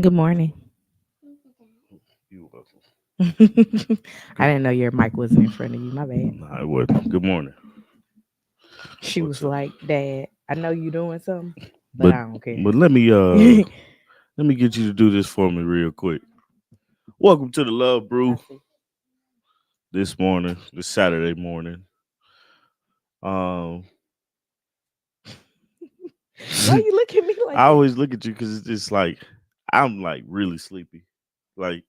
Good morning. You welcome. I didn't know your mic wasn't in front of you. My bad. Nah, it wasn't. Good morning. She What's was up? like, Dad, I know you doing something, but But I don't care. but let me get you to do this for me real quick. Welcome to the Love I Brew see. this morning, this Saturday morning. Um, Why you look at me like I that? always look at you because it's just like I'm like really sleepy. Like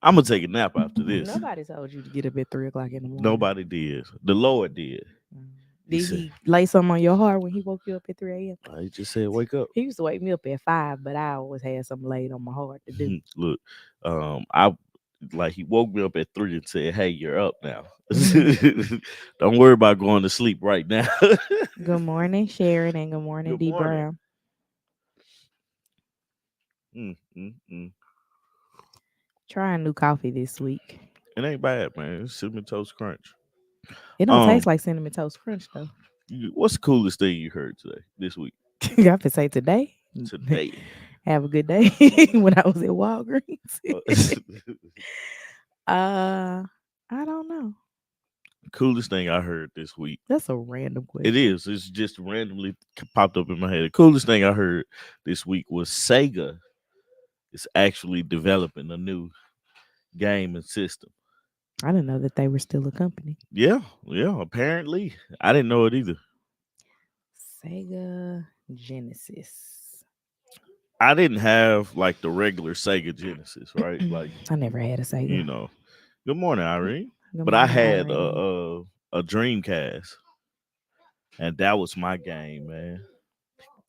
I'm gonna take a nap after this. Nobody told you to get up at 3 o'clock in the morning. Nobody did. The Lord did. Mm. He Did said. he lay something on your heart when he woke you up at 3 a.m.? He just said, "Wake up." He used to wake me up at 5, but I always had something laid on my heart to do. Look, I like he woke me up at 3 and said, "Hey, you're up now. Don't worry about going to sleep right now." Good morning, Sharon, and good morning, Good D. morning. Brown. Mm, mm, mm. Trying new coffee this week. It ain't bad, man. It's cinnamon toast crunch. It don't taste Um, like cinnamon toast crunch though. what's the coolest thing you heard today, this week, I have to say today. today? Have a good day. When I was at Walgreens. Uh, uh I don't know. coolest thing I heard this week. That's a random It question. is. It's just randomly popped up in my head. The coolest thing I heard this week was Sega is actually developing a new game and system. I didn't know that they were still a company. Yeah, yeah. Apparently, I didn't know it either. Sega Genesis. I didn't have like the regular Sega Genesis, right? Like I never had a you Sega. know. Good morning, Irene. Good But I morning, had Irene. a Dreamcast, and that was my game, man.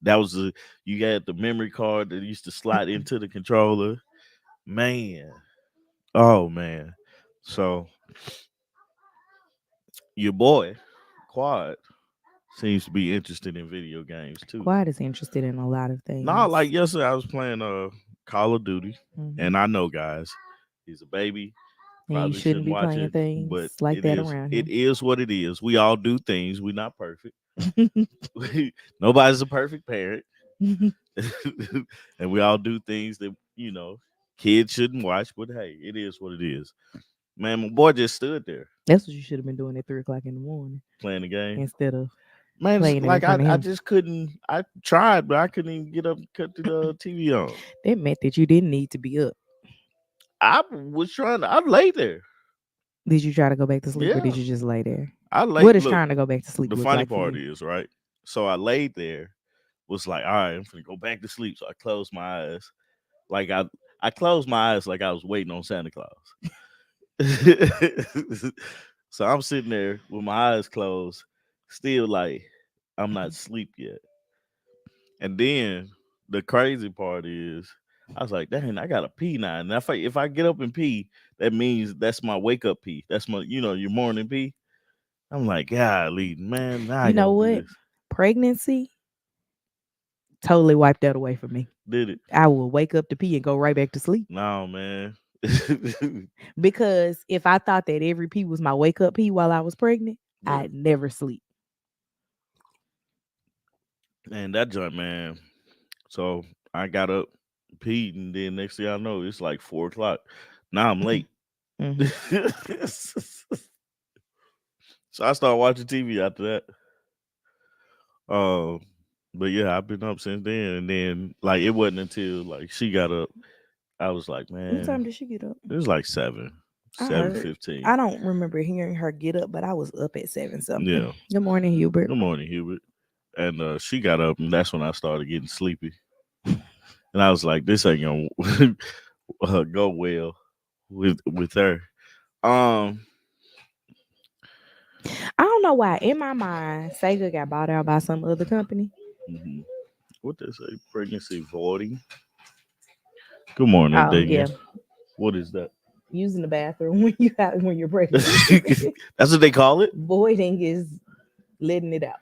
That was the you had the memory card that used to slide into the controller, man. Oh man. So your boy Quad seems to be interested in video games too. Quad is interested in a lot of Nah, like things. yesterday I was playing Call of Duty, Hmm. and I know guys, he's a baby, And you probably shouldn't shouldn't be watch playing it, but things like that around it him. is what it is. We all do things. We're not perfect. Nobody's a perfect parent, and we all do things that kids shouldn't watch. But hey, it is what it is. Man, my boy just stood there That's what you should have been doing at 3 o'clock in the morning playing the game. instead of Man, it's playing it in like front of I him. just couldn't. I tried, but I couldn't even get up and cut the TV on. That meant that you didn't need to be up. I was trying to. I lay there. Did you try to go back to sleep or did Yeah, you just lay there? I lay. What does Look, trying to go back to sleep the look funny like for part you? is right. So I laid there. Was like, all right, I'm gonna go back to sleep. So I closed my eyes. Like I closed my eyes like I was waiting on Santa Claus. So I'm sitting there with my eyes closed, still like I'm not asleep yet. And then the crazy part is, I was like, dang, I gotta pee now. And if I get up and pee, that means that's my wake up pee. That's my your morning pee. I'm like, golly, man, now I You know gotta do what? this. Pregnancy totally wiped that away from me. Did it? I will wake up to pee and go right back to sleep. No, man. Because if I thought that every pee was my wake up pee while I was pregnant, Yeah. I'd never sleep. Man, that joint, man. So I got up, peed, and then next thing I know, it's like 4 o'clock. Now I'm late. Hmm. So I started watching TV after that. Um, but yeah, I've been up since then. And then like it wasn't until like she got up, I was like, What man, time did she get up? it was like seven, I seven heard. fifteen. I don't remember hearing her get up, but I was up at 7 something. Yeah. Good morning, Hubert. Good morning, Hubert. And she got up, and that's when I started getting sleepy. And I was like, this ain't gonna go well with her. Um, I don't know why. In my mind, Sega got bought out by some other company. mhm. What they say? Pregnancy voiding. Good morning, Oh yeah, Daniel. What is that? using the bathroom when you're pregnant. That's what they call it. Voiding is letting it out,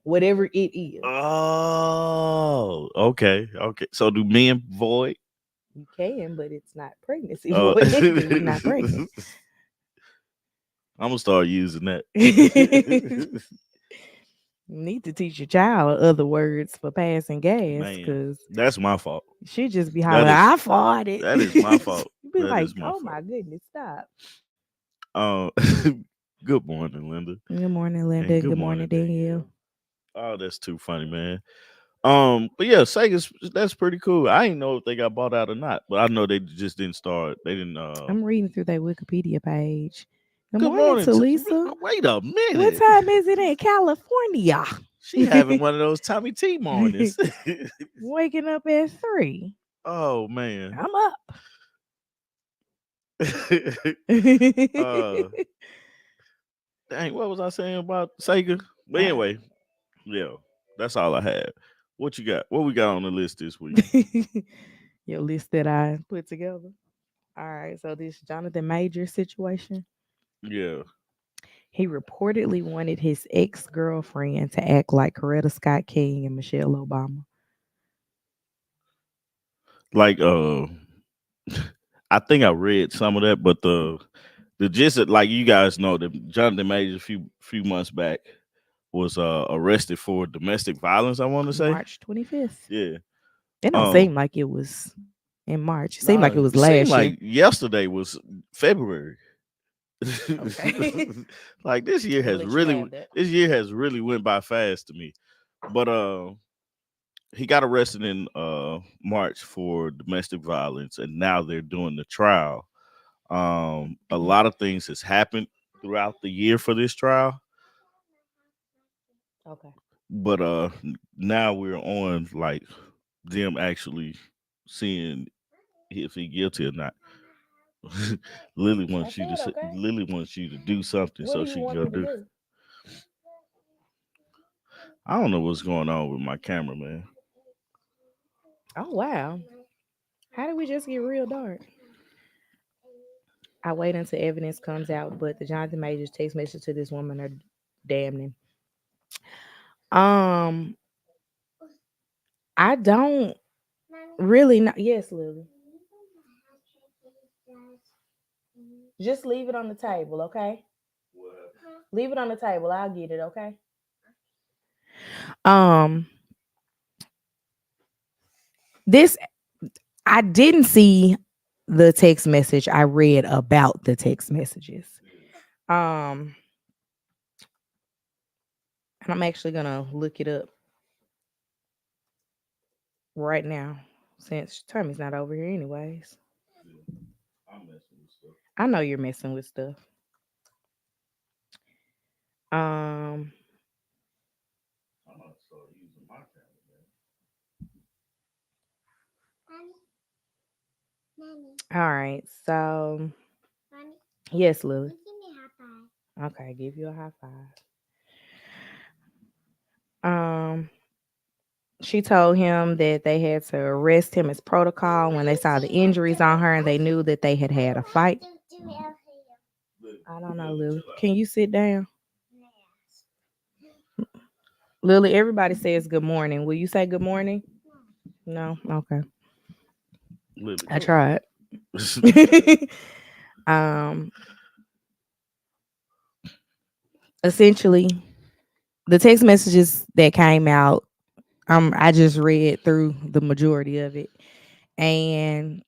whatever it is. Oh, okay, okay. So do men void? You can, but it's not pregnancy Uh, voiding because you're not pregnant. I'm gonna start using that. Need to teach your child other words for passing gas, Man, cause that's my fault. she just be That hollering, is I farted. that is my fault. You be That like, is my oh fault. my goodness, stop. Uh, good morning, Linda, Good morning, and Linda. good Good morning, morning, Danielle. Danielle. Oh, that's too funny, man. But yeah, Sega's that's pretty cool. I didn't know if they got bought out or not, but I know they just didn't start. They didn't. I'm reading through their Wikipedia page. Good Good morning, morning. Talisa. Wait a What minute. time is it in California? She having one of those Tommy T mornings. Waking up at 3. Oh man. I'm up. uh, dang, what was I saying about Sega? But Uh, anyway, yeah, that's all I had. What you got? What we got on the list this week? Your list that I put together. All right, so this Jonathan Major situation. Yeah, He reportedly wanted his ex girlfriend to act like Coretta Scott King and Michelle Obama. like I think I read some of that, but the gist of, like you guys know that Jonathan Majors a few months back was arrested for domestic violence. I want to say, March 25th. yeah. It don't Um, seem like it was in March. It seemed nah, like it was it seemed last year. like yesterday was February. Okay. Like this year I'm gonna has let you really have that. went by fast to me. But he got arrested in March for domestic violence, and now they're doing the trial. A lot of things has happened throughout the year for this trial, Okay. but now we're on like them actually seeing if he guilty or not. I said okay. Lily wants you to do something, What so do you she want gonna me to do. do? I don't know what's going on with my camera, man. Oh wow. How did we just get real dark? I wait until evidence comes out, but the Jonathan Majors text message to this woman are damning. Um, I don't really know. Yes, Lily. Just leave it on the table, okay? Leave it on the table. I'll get it, okay? Um, this I didn't see the text message. I read about the text messages. Um, and I'm actually gonna look it up right now since Tommy's not over here anyways. I'm messing with stuff. I know you're messing with stuff. Um, I'm gonna start using my camera, man. all right. So yes, Lily. Okay, give you a high five. She told him that they had to arrest him as protocol when they saw the injuries on her and they knew that they had had a fight. I don't know, Lily. Can you sit down? Lily, everybody says good morning. Will you say good morning? No? Okay. Lily, I go. tried. um, essentially, the text messages that came out, I just read through the majority of it. And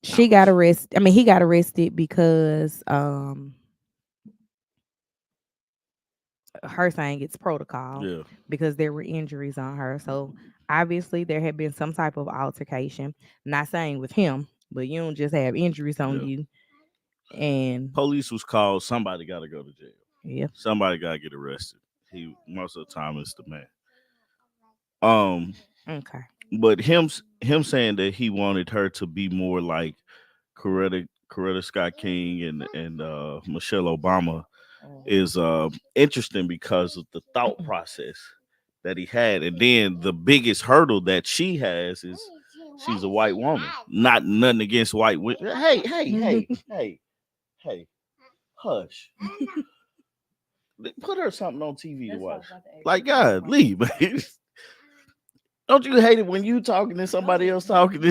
she got Ouch. arrested. I mean, he got arrested because her saying it's protocol Yeah, because there were injuries on her. So obviously there had been some type of altercation. Not saying with him, but you don't just have injuries on yeah. you. And Police was called. Somebody got to go to jail. yeah, Somebody got to get arrested. He most of the time is the man. Um, okay. but him saying that he wanted her to be more like Coretta Scott King and Michelle Obama is interesting because of the thought process that he had, and then the biggest hurdle that she has is she's a white woman. Not nothing against white women. Hey, hush. Put her something on TV to watch. Like God, leave. Don't you hate it when you talking and somebody else talking?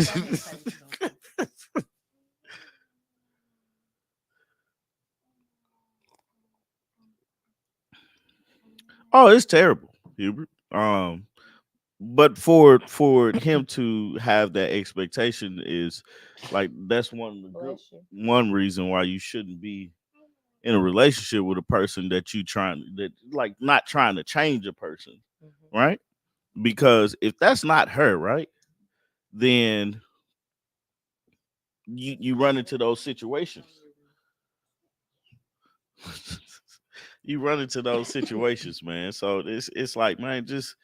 Oh, it's terrible, Hubert. But for him to have that expectation is like that's Bless you. one reason why you shouldn't be in a relationship with a person that you trying that like not trying to change a person, Mhm. right? Because if that's not her, right, then you run into those situations. You run into those situations, man. So it's like, man, just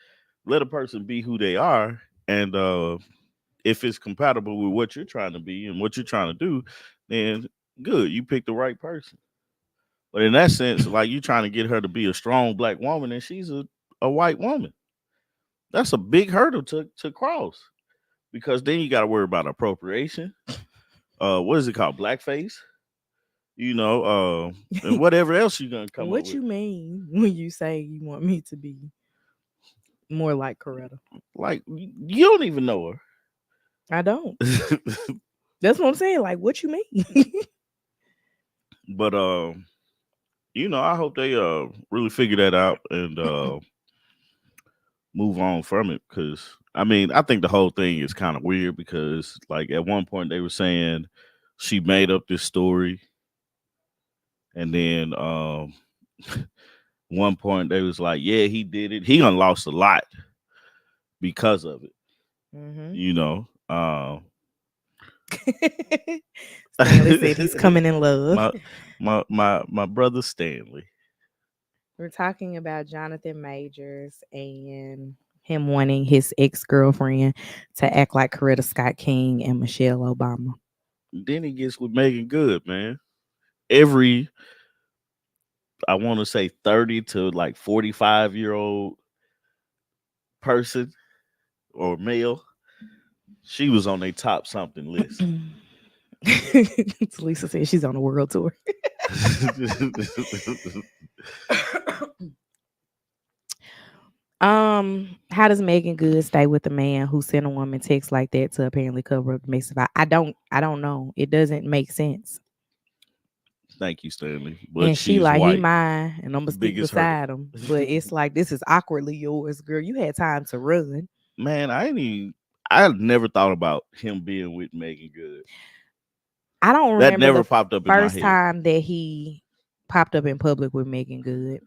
let a person be who they are, and if it's compatible with what you're trying to be and what you're trying to do, then good, you picked the right person. But in that sense, like you trying to get her to be a strong black woman, and she's a white woman. That's a big hurdle to cross because then you got to worry about appropriation. What is it called? Blackface. You know, and whatever else you're gonna come up What with. you mean when you say you want me to be more like Coretta? Like you don't even know I don't. her. That's what I'm saying. Like, what you mean? But you know, I hope they really figure that out and move on from it because I mean, I think the whole thing is kind of weird because like at one point they were saying she made up this story and then one point they was like, yeah, he did it. He done lost a lot because of it, hmm you know. Stanley said he's coming in love. my my brother Stanley. We're talking about Jonathan Majors and him wanting his ex girlfriend to act like Coretta Scott King and Michelle Obama. Then he gets with Megan Good, man. Every I want to say 30 to like 45-year-old person or male, she was on their top something list. Lisa said she's on a world tour. How does Megan Good stay with a man who sent a woman text like that to apparently cover up domestic violence? I don't know. It doesn't make sense. Thank you, Stanley. But And she she's like, he white. mine and I'm gonna stick Biggest hurdle. beside him. But it's like this is awkwardly yours, girl. You had time to run. Man, I never thought about him being with Megan Good. I don't That remember never the popped up in my first head. time that he popped up in public with Megan Good.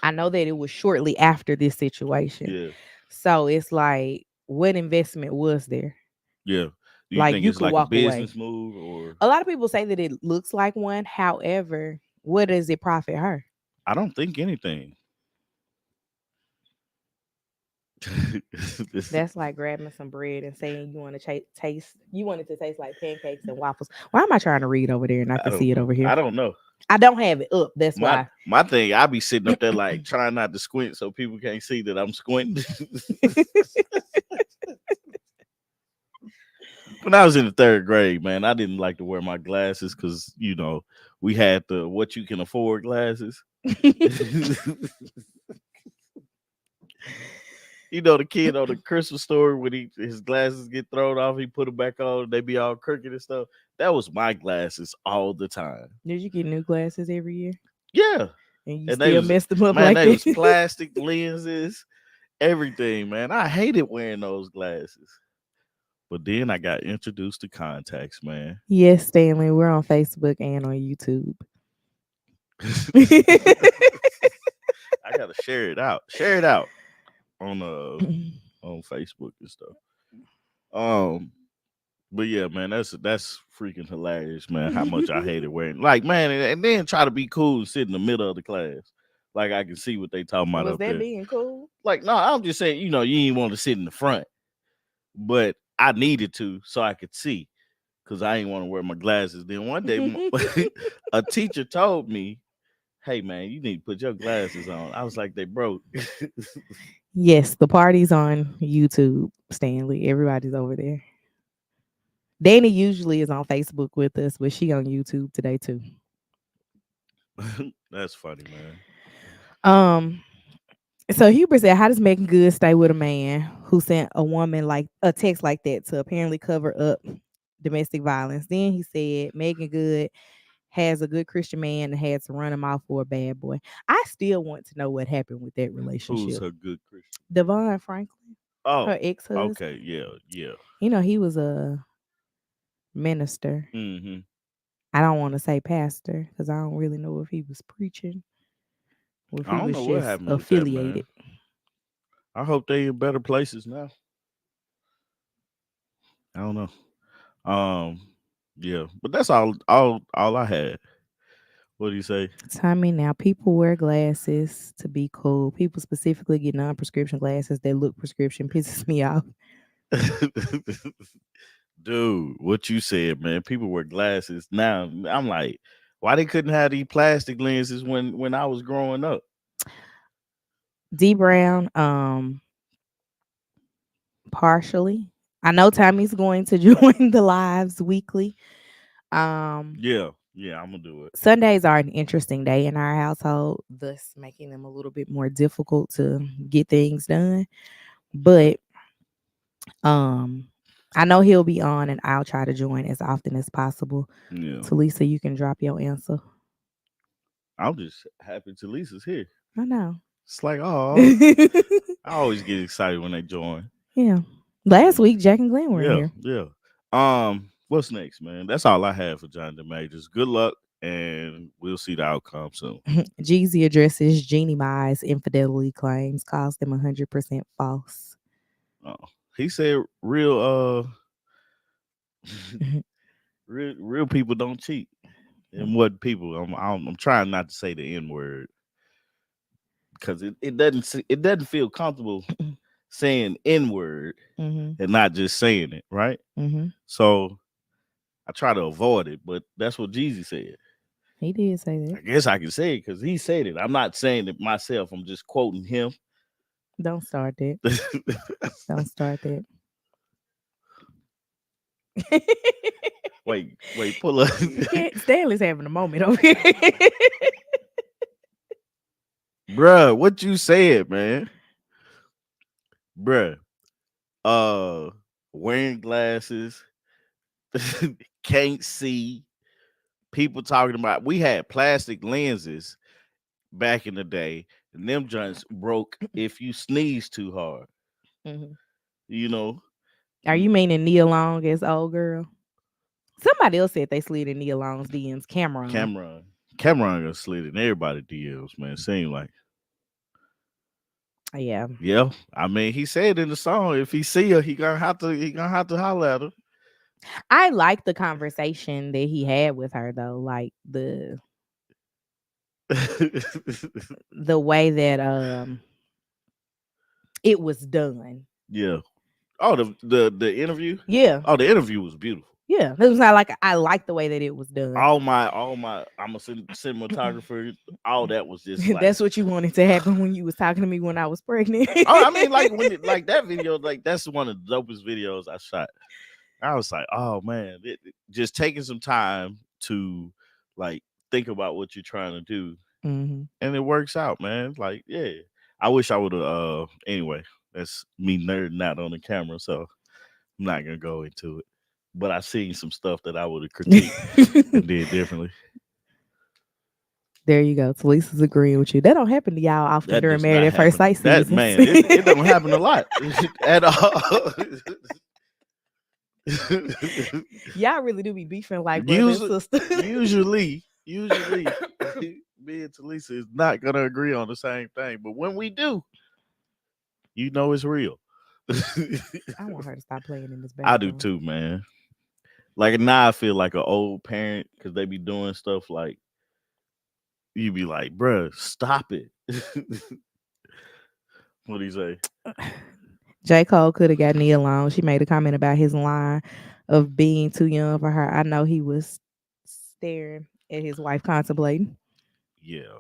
I know that it was shortly after this situation. Yeah. So it's like, what investment was there? Yeah. Do you Like think you it's could like a walk away. business move or A lot of people say that it looks like one. However, what does it profit her? I don't think anything. That's like grabbing some bread and saying you want to taste. You want it to taste like pancakes and waffles. Why am I trying to read over there and I I can don't see it over here? I don't know. I don't have it up. That's My why. my thing, I be sitting up there like trying not to squint so people can't see that I'm squinting. When I was in the third grade, man, I didn't like to wear my glasses because we had the what you can afford glasses. The kid on the Christmas story when his glasses get thrown off, he put them back on, they be all crooked and stuff. That was my glasses all the time. Did you get new glasses every year? Yeah, And you and they still was messed them up man, like they was that? plastic lenses, everything, man. I hated wearing those glasses. But then I got introduced to contacts, man. Yes, Stanley. We're on Facebook and on YouTube. I gotta share it out. Share it out on on Facebook and stuff. Um, but yeah, man, that's freaking hilarious, man. How much I hated wearing like man, and then try to be cool and sit in the middle of the class. Like I can see what they talking about Was up that there. being cool? Like, no, I'm just saying, you didn't want to sit in the front, but I needed to so I could see because I didn't want to wear my glasses. Then one day, a teacher told me, "Hey, man, you need to put your glasses on." I was like, "They broke." Yes, the party's on YouTube, Stanley. Everybody's over there. Danny usually is on Facebook with us, but she on YouTube today too. That's funny, man. Um, so Hubert said, "How does Megan Good stay with a man who sent a woman like a text like that to apparently cover up domestic violence?" Then he said, "Megan Good has a good Christian man and had to run him off for a bad boy. I still want to know what happened with that Who's relationship. her good Christian? Devon Franklin, Oh, her ex-husband. okay, yeah, yeah. You know, he was a minister. Mm-hmm. I don't want to say pastor because I don't really know if he was preaching or if I he don't was know what just happened with that man. affiliated. I hope they in better places now. I don't know. Yeah, but that's all I had. What do you say? Tommy, now people wear glasses to be cool. People specifically get non-prescription glasses that look prescription. Pisses me off. Dude, what you said, man. People wear glasses now. I'm like, why they couldn't have these plastic lenses when I was growing up? D Brown, partially. I know Tommy's going to join the lives weekly. Um, Yeah, yeah, I'm gonna do it. Sundays are an interesting day in our household, thus making them a little bit more difficult to get things done. But um, I know he'll be on, and I'll try to join as often as possible. Yeah, Talisa, you can drop your answer. I'm just happy Lisa's here. I know. It's like, oh, I always get excited when they join. Yeah. Last Mm. week, Jack and Glenn were in Yeah, here. yeah. What's next, man? That's all I have for John DeMajors. Good luck, and we'll see the outcome soon. Jeezy addresses Jeannie Mai's infidelity claims, calls them 100% false. Oh, he said real people don't cheat. And what people? I'm trying not to say the N word because it doesn't feel comfortable saying N word Mm-hmm. and not just saying it, right? Mm-hmm. So I try to avoid it, but that's what Jeezy said. He did say that. I guess I can say it because he said it. I'm not saying it myself. I'm just quoting him. Don't start that. Don't start that. wait, pull up. Stanley's having a moment over here. Bruh, what you said, man? Bruh, uh, wearing glasses, can't see. People talking about we had plastic lenses back in the day, and them joints broke if you sneeze too hard. Mhm. You know, Are you meaning Nia Long as old girl? Somebody else said they slid in Nia Long's DMs. Cameron. Cameron gonna slid in everybody DMs, man. Seem like, Yeah. yeah. I mean, he said in the song, if he see her, he gonna have to holler at her. I like the conversation that he had with her though. Like the way that it was done. Yeah. Oh, the interview. Yeah. Oh, the interview was beautiful. Yeah. It was not like I like the way that it was done. All my I'm a cinematographer. All that was just like, That's what you wanted to happen when you was talking to me when I was pregnant. oh, I mean, like like that video, like that's one of the dopest videos I shot. I was like, oh man, just taking some time to like think about what you're trying to do, Hmm. and it works out, man. Like, yeah, I wish I would have. Anyway, that's me nerding out on the camera, so I'm not gonna go into it. But I seen some stuff that I would have critiqued and did differently. There you go. Talisa's agreeing with you. That don't happen to y'all often That during does Married not at First happen. Sight That seasons. man, it don't happen a lot at all. Y'all really do be beefing like brother and usually, sister. usually, me and Talisa is not gonna agree on the same thing, but when we do, you know it's real. I want her to stop playing in this I do background. too, man. Like now, I feel like an old parent because they be doing stuff like you be like, "Bruh, stop it." What do you say? J. Cole could have got Nia Long. She made a comment about his line of being too young for her. I know he was staring at his wife contemplating. Yeah,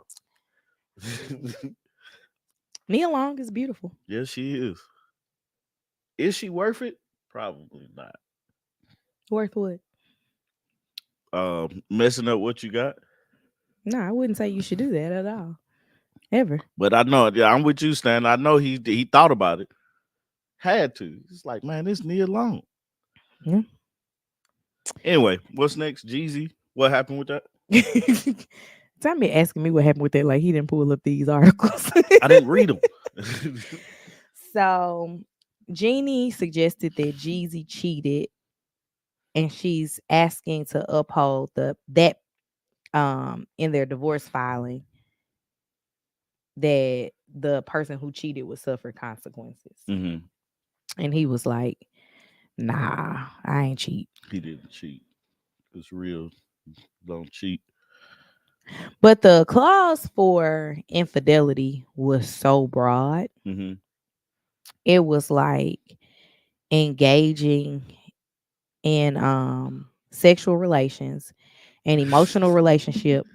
Nia Long is beautiful. yes, she is. Is she worth it? Probably not. Worth what? Messing up what you got. No, I wouldn't say you should do that at all. Ever. But I know, yeah, I'm with you, Stan. I know he thought about it. Had to. It's like, man, this Nia Long. Yeah. Anyway, what's next? Jeezy. What happened with that? Tommy asking me what happened with that, like he didn't pull up these articles. I didn't read them. So Jeannie suggested that Jeezy cheated, and she's asking to uphold that in their divorce filing that the person who cheated would suffer consequences. Hmm. And he was like, "Nah, I ain't cheat." He didn't cheat. It's real. Don't cheat. But the clause for infidelity was so broad. Hmm. It was like engaging in sexual relations, an emotional relationship,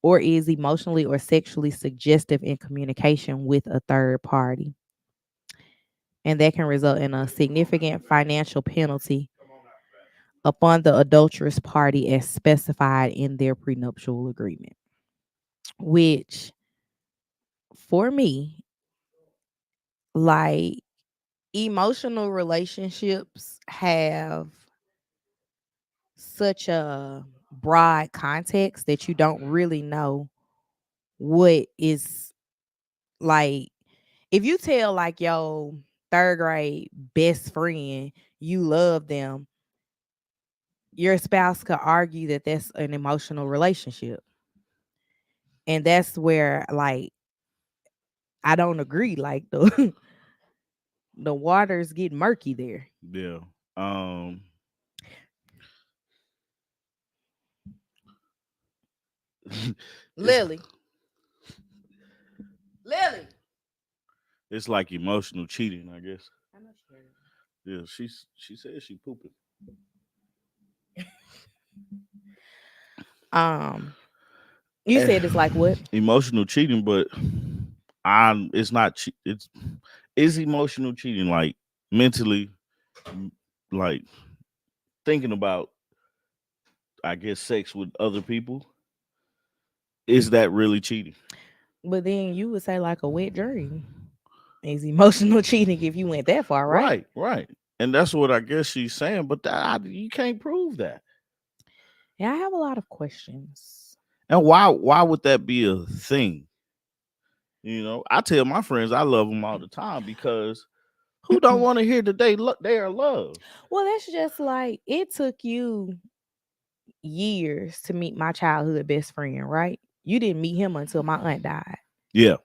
or is emotionally or sexually suggestive in communication with a third party. And that can result in a significant financial penalty upon the adulterous party as specified in their prenuptial agreement. Which, for me, like, emotional relationships have such a broad context that you don't really know what is, like, if you tell like your third grade best friend you love them, your spouse could argue that that's an emotional relationship. And that's where, like, I don't agree. Like, the the waters get murky there. Yeah. Um. it's Lily. Lily. it's like emotional cheating, I guess. I know she heard Yeah. She says she pooping. it. You Eh, said it's like what? Emotional cheating, but I it's not it's emotional cheating, like mentally, like thinking about, I guess, sex with other people. Is that really cheating? But then you would say like a wet dream is emotional cheating if you went that far, right? Right, right. And that's what I guess she's saying, but you can't prove that. Yeah, I have a lot of questions. And why would that be a thing? I tell my friends I love them all the time because who don't want to hear that they are loved? Well, that's just like it took you years to meet my childhood best friend, right? You didn't meet him until my aunt died. Yeah,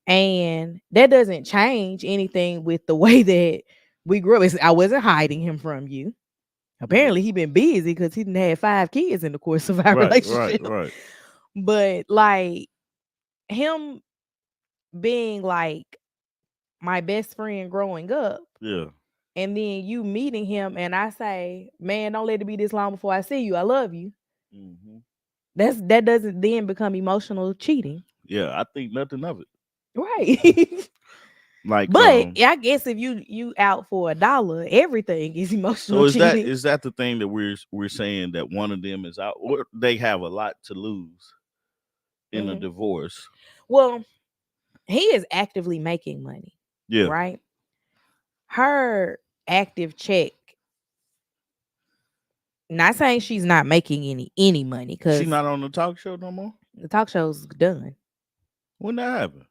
And that doesn't change anything with the way that we grew up. I wasn't hiding him from you. yeah. Apparently, he been busy because he didn't have 5 kids in the course of our Right, right, relationship. right. But like him being like my best friend growing up, Yeah. and then you meeting him, and I say, "Man, don't let it be this long before I see you. I love you." Hmm. That doesn't then become emotional cheating, Yeah, I think nothing of it. right? Like, But I guess if you out for $1, everything is so emotional is that cheating. is that the thing that we're saying, that one of them is out, or they have a lot to lose in a Mhm. divorce? Well, he is actively making money, Yeah, right? Her active check. Not saying she's not making any money she because not on the talk show no more. the talk show's done When that happened?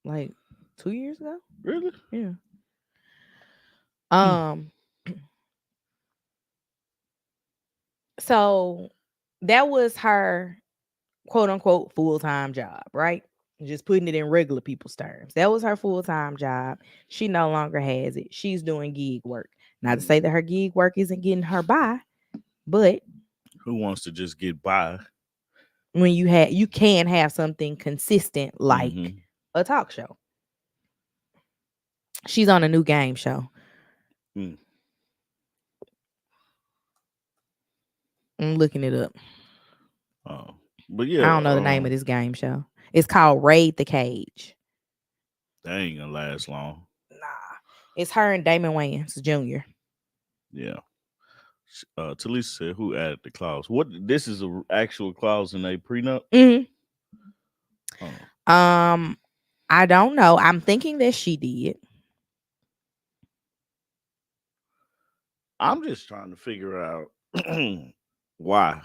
like 2 years ago. Really? Yeah. Hmm. Um. So that was her quote unquote full time job, right? Just putting it in regular people's terms. That was her full time job. She no longer has it. She's doing gig work. Not to say that her gig work isn't getting her by, but Who wants to just get by? when you can have something consistent like Hmm. a talk show. She's on a new game show. Mm. I'm looking it up. Oh, but I yeah, don't know the name of this game show. It's called Raid the Cage. that ain't gonna last long. Nah. It's her and Damon Wayans Jr. Yeah. Talisa said, "Who added the clause? What? This is a actual clause in a prenup." Hmm. Oh, Um, I don't know. I'm thinking that she did. I'm just trying to figure out why.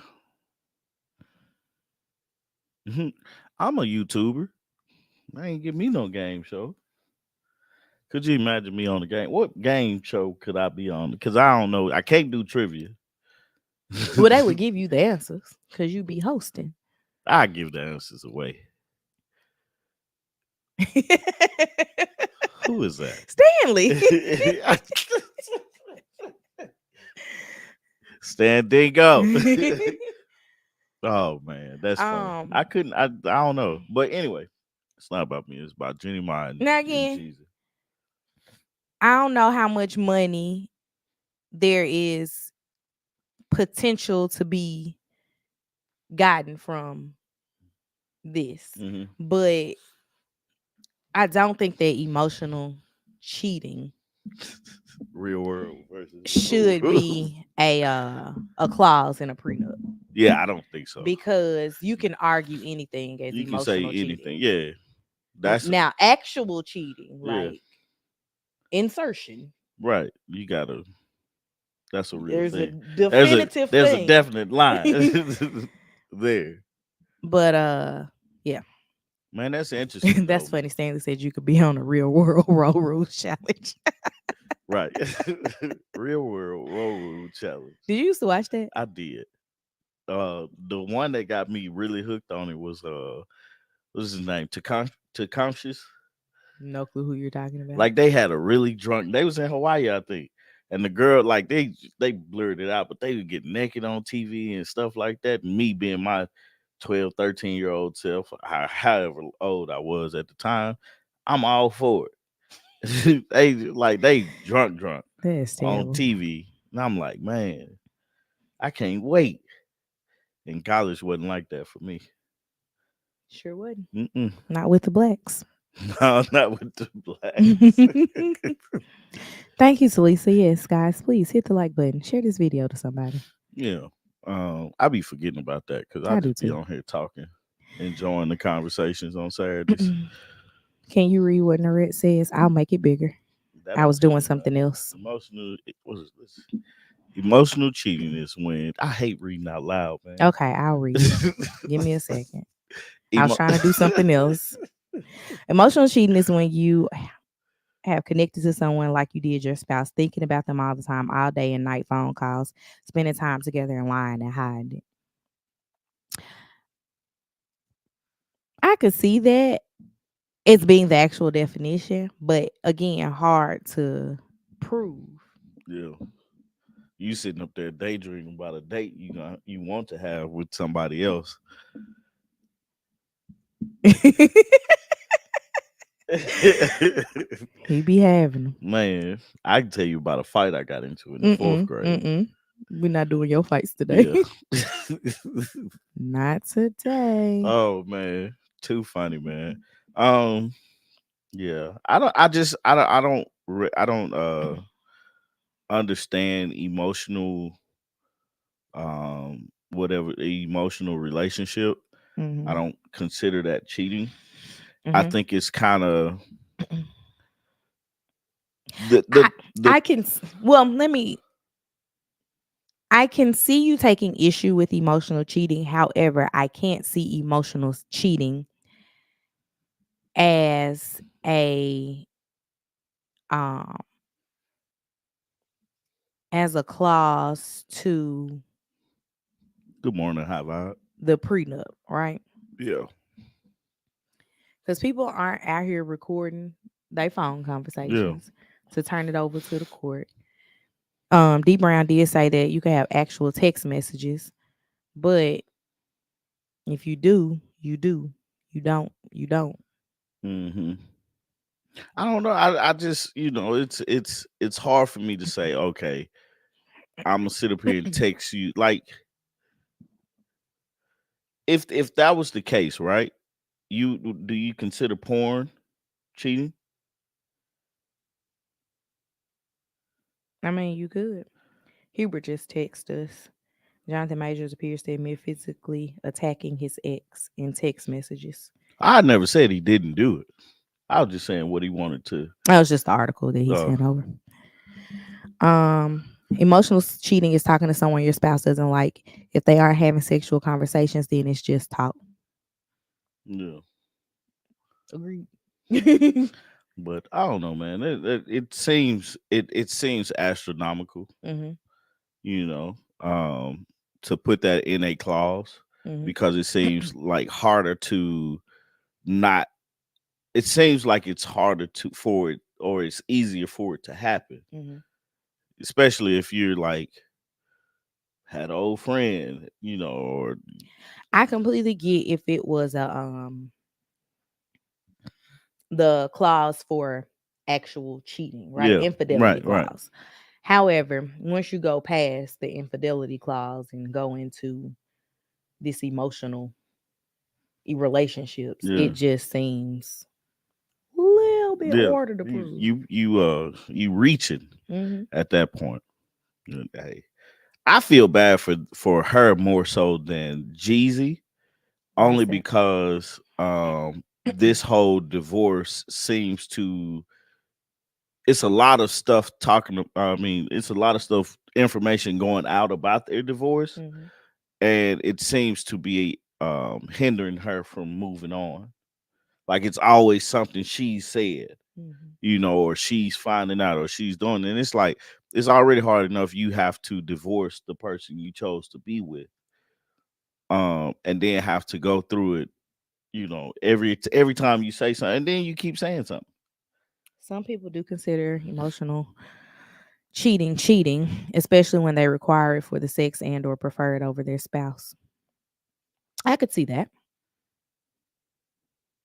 I'm a YouTuber. I ain't give me no game show. Could you imagine me on the game? What game show could I be on? Because I don't know. I can't do trivia. Well, they would give you the answers because you be hosting. I give the answers away. Who is that? Stanley. Standing up. Oh man, that's funny. I um couldn't. I don't know. But anyway, it's not about me. It's about Jenny Ma Now and again, Jesus. I don't know how much money there is potential to be gotten from this, Hmm. but I don't think that emotional cheating Real world versus. should be a clause in a prenup Yeah, I don't think so. because you can argue anything as You can say emotional cheating. anything. Yeah, that's Now, actual cheating, yeah. like insertion, Right. You gotta. That's a real there's a thing. definitive There's a thing. definite line there. But yeah. Man, that's interesting That's though. funny. Stanley said you could be on a real world road rules challenge. Right. Real world road rule challenge. Did you used to watch that? I did. The one that got me really hooked on it was what's his name? Tecumseh's. No clue who you're talking about. Like they had a really drunk. They was in Hawaii, I think, and the girl like they blurred it out, but they would get naked on TV and stuff like that. Me being my 12, 13-year old self, however old I was at the time, I'm all for it. they drunk That's on terrible. TV, and I'm like, man, I can't wait. And college wasn't like that for me. Sure would. Mm-mm. Not with the blacks. No, not with the blacks. Thank you, Talisa. Yes, guys, please hit the like button. Share this video to somebody. Yeah. I be forgetting about that because I I do just be too. on here talking, enjoying the conversations on Saturdays. Can you read what Norette says? I'll make it bigger. That I I'm was doing telling you about. something else. What is this? Emotional cheating is when I hate reading out loud, man. Okay, I'll read it. Give me a second. I was Emo- trying to do something else. Emotional cheating is when you have connected to someone like you did your spouse, thinking about them all the time, all day and night, phone calls, spending time together and lying and hiding it. I could see that it's being the actual definition, but again, hard to prove. yeah. You sitting up there daydreaming about a date you want to have with somebody else. He be having them. Man, I can tell you about a fight I got into in the fourth Mm-mm, grade. mm-mm. We're not doing your fights today. Yeah. Not today. Oh man, too funny, man. Um, yeah, I don't. I just. I don't. I don't. I don't. Understand emotional. Whatever emotional relationship. I Hmm. don't consider that cheating. I Hmm. think it's kind of the I the the. I can well let me I can see you taking issue with emotional cheating. However, I can't see emotional cheating as um a clause to Good morning, high vibe. the prenup, right? Yeah, Because people aren't out here recording their phone yeah. conversations to turn it over to the court. D Brown did say that you can have actual text messages, but if you do, you do. You don't, you don't. Hmm. I don't know. I just it's hard for me to say. Okay, I'm gonna sit up here and text you. Like if that was the case, right? You consider porn cheating? I mean, you could. Hubert just texted us. Jonathan Majors appears to admit physically attacking his ex in text messages. I never said he didn't do it. I was just saying what he wanted to. That was just the article that he Uh, sent over. Emotional cheating is talking to someone your spouse doesn't like. If they aren't having sexual conversations, then it's just talk. Yeah. Agreed. Hmm. But I don't know, man. It seems astronomical, you know, to put that in a clause Hmm. because it seems like harder to not. It seems like it's harder to for it, or it's easier for it to happen, Hmm. especially if you're like had an old friend, or I completely get if it was a the clause for actual cheating, right? yeah, Infidelity right, right, clause. However, once you go past the infidelity clause and go into this emotional relationships, yeah, it just seems a little bit yeah. harder to You prove. you you you reaching Hmm. at that point. Hey, I feel bad for her more so than Jeezy, Why only is that? because this whole divorce seems to it's a lot of stuff I mean, it's a lot of stuff information going out about their divorce, Hmm. and it seems to be hindering her from moving on. Like it's always something she said, Hmm. or she's finding out or she's doing. And it's like it's already hard enough you have to divorce the person you chose to be with, and then have to go through it, every time you say something, and then you keep saying something. Some people do consider emotional cheating, especially when they require it for the sex and or prefer it over their spouse. I could see that.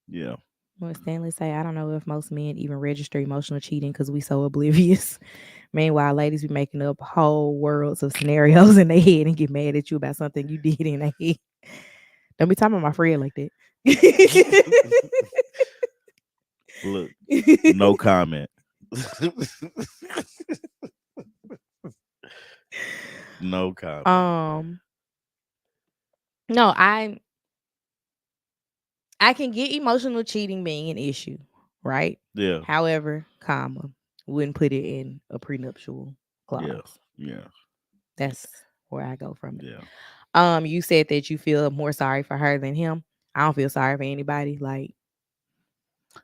Yeah. What Stanley say, I don't know if most men even register emotional cheating because we so oblivious. Meanwhile, ladies be making up whole worlds of scenarios in their head and get mad at you about something you did in their head. Don't be talking about my friend like that. Look, no comment. No comment. um, no, I can get emotional cheating being an issue, right? Yeah. However, wouldn't put it in a prenuptial Yeah. clause. Yeah. That's where I go from it. Yeah. You said that you feel more sorry for her than him. I don't feel sorry for anybody. Like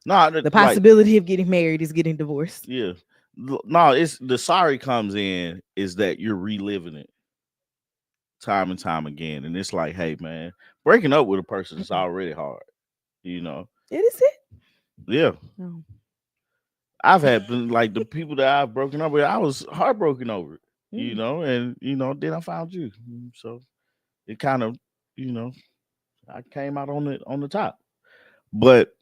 No, the like possibility of getting married is getting divorced. yeah. No, it's the sorry comes in is that you're reliving it time and time again. And it's like, hey man, breaking up with a person is already hard, you know. It is it. Yeah. No. I've had been like the people that I've broken up with, I was heartbroken over it, Mm. and then I found you. So it kind of, you know, I came out on the top. But,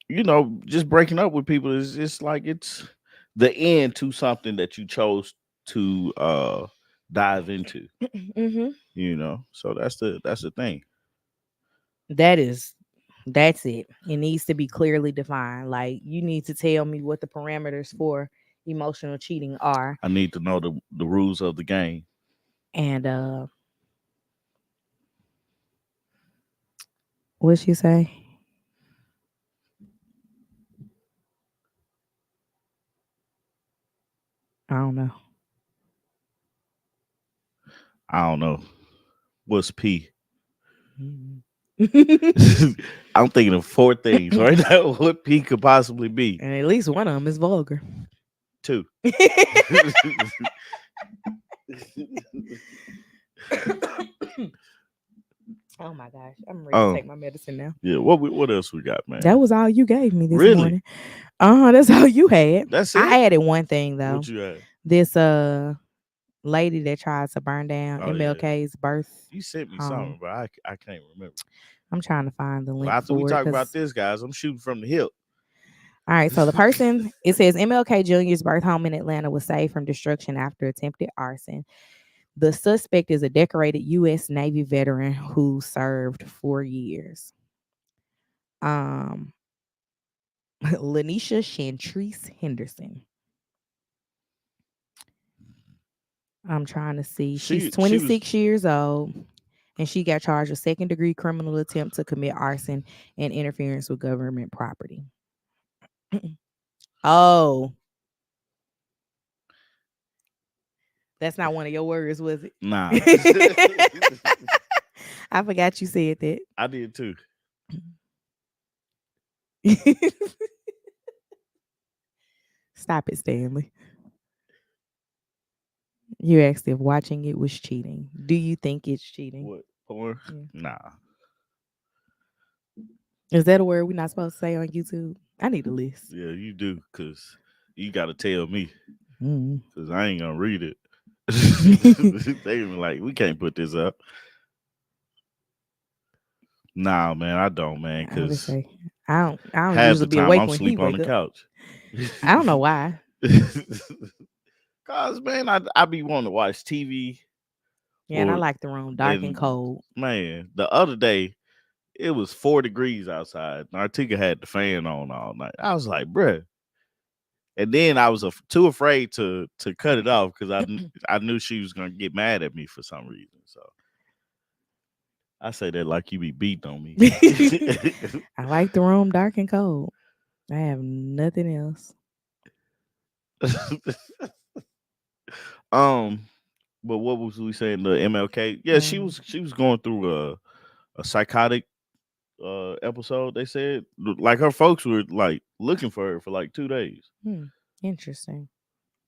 just breaking up with people is just like it's the end to something that you chose to dive into, Hmm. So that's the thing. That is, that's it. It needs to be clearly defined. Like you need to tell me what the parameters for emotional cheating are. I need to know the rules of the game. And what she say? I don't know. I don't know. What's P? Mhm. I'm thinking of four things right now. What P could possibly be? And at least one of them is vulgar. Two. Oh my gosh, I'm ready to Oh, take my medicine now. yeah. What else we got, That man? was all you gave me this Really? morning. That's all you had. That's it? I added one thing though. What you had? This lady that tried to burn down Oh yeah, MLK's birth you sent me home. something, but I can't remember. I'm trying to find the Well, link after we for it talk about because this, guys, I'm shooting from the hip. all right, so the person it says MLK Jr.'s birth home in Atlanta was saved from destruction after attempted arson. The suspect is a decorated U.S. Navy veteran who served 4 years. Um, Lanisha Chantrice Henderson. I'm trying to see. She's She was 26 years old, and she got charged with second degree criminal attempt to commit arson and interference with government property. Oh, that's not one of your words, was nah. it? I forgot you said that. I did too. Stop it, Stanley. You asked if watching it was cheating. Do you think it's cheating? What porn? Yeah. Nah. Is that a word we're not supposed to say on YouTube? I need a list. Yeah, you do, cause you got to tell me, Mm. cause I ain't gonna read it. They be like, we can't put this up. Nah, man, I don't, man, I would cause say I don't half usually the be time awake I'm when he sleep on wake the up. couch. I don't know why. Cause man, I be wanting to watch TV Yeah, and I or like the room dark and and cold. man, the other day it was 4 degrees outside. Nartika had the fan on all night. I was like, bruh. And then I was too afraid to cut it off because I knew she was gonna get mad at me for some reason. So I say that like you be beating on me. I like the room dark and cold. I have nothing else. um, but what was we saying? The MLK? Yeah, she Mm. was going through a psychotic episode. They said like her folks were like looking for her for like 2 days. Hmm. Interesting.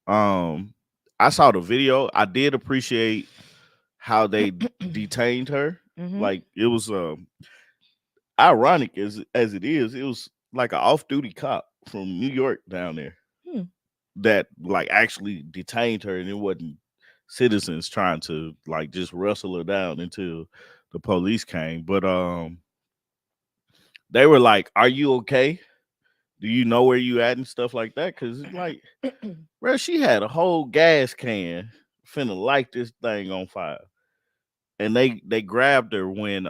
Um, I saw the video. I did appreciate how they detained her. Mm-hmm. Like it was ironic as it is. It was like an off duty cop from New York down there Hmm. that like actually detained her, and it wasn't citizens trying to like just wrestle her down until the police came. But they were like, "Are you okay? Do you know where you at and stuff like that?" Because like, bro, she had a whole gas can finna light this thing on fire, and they grabbed her when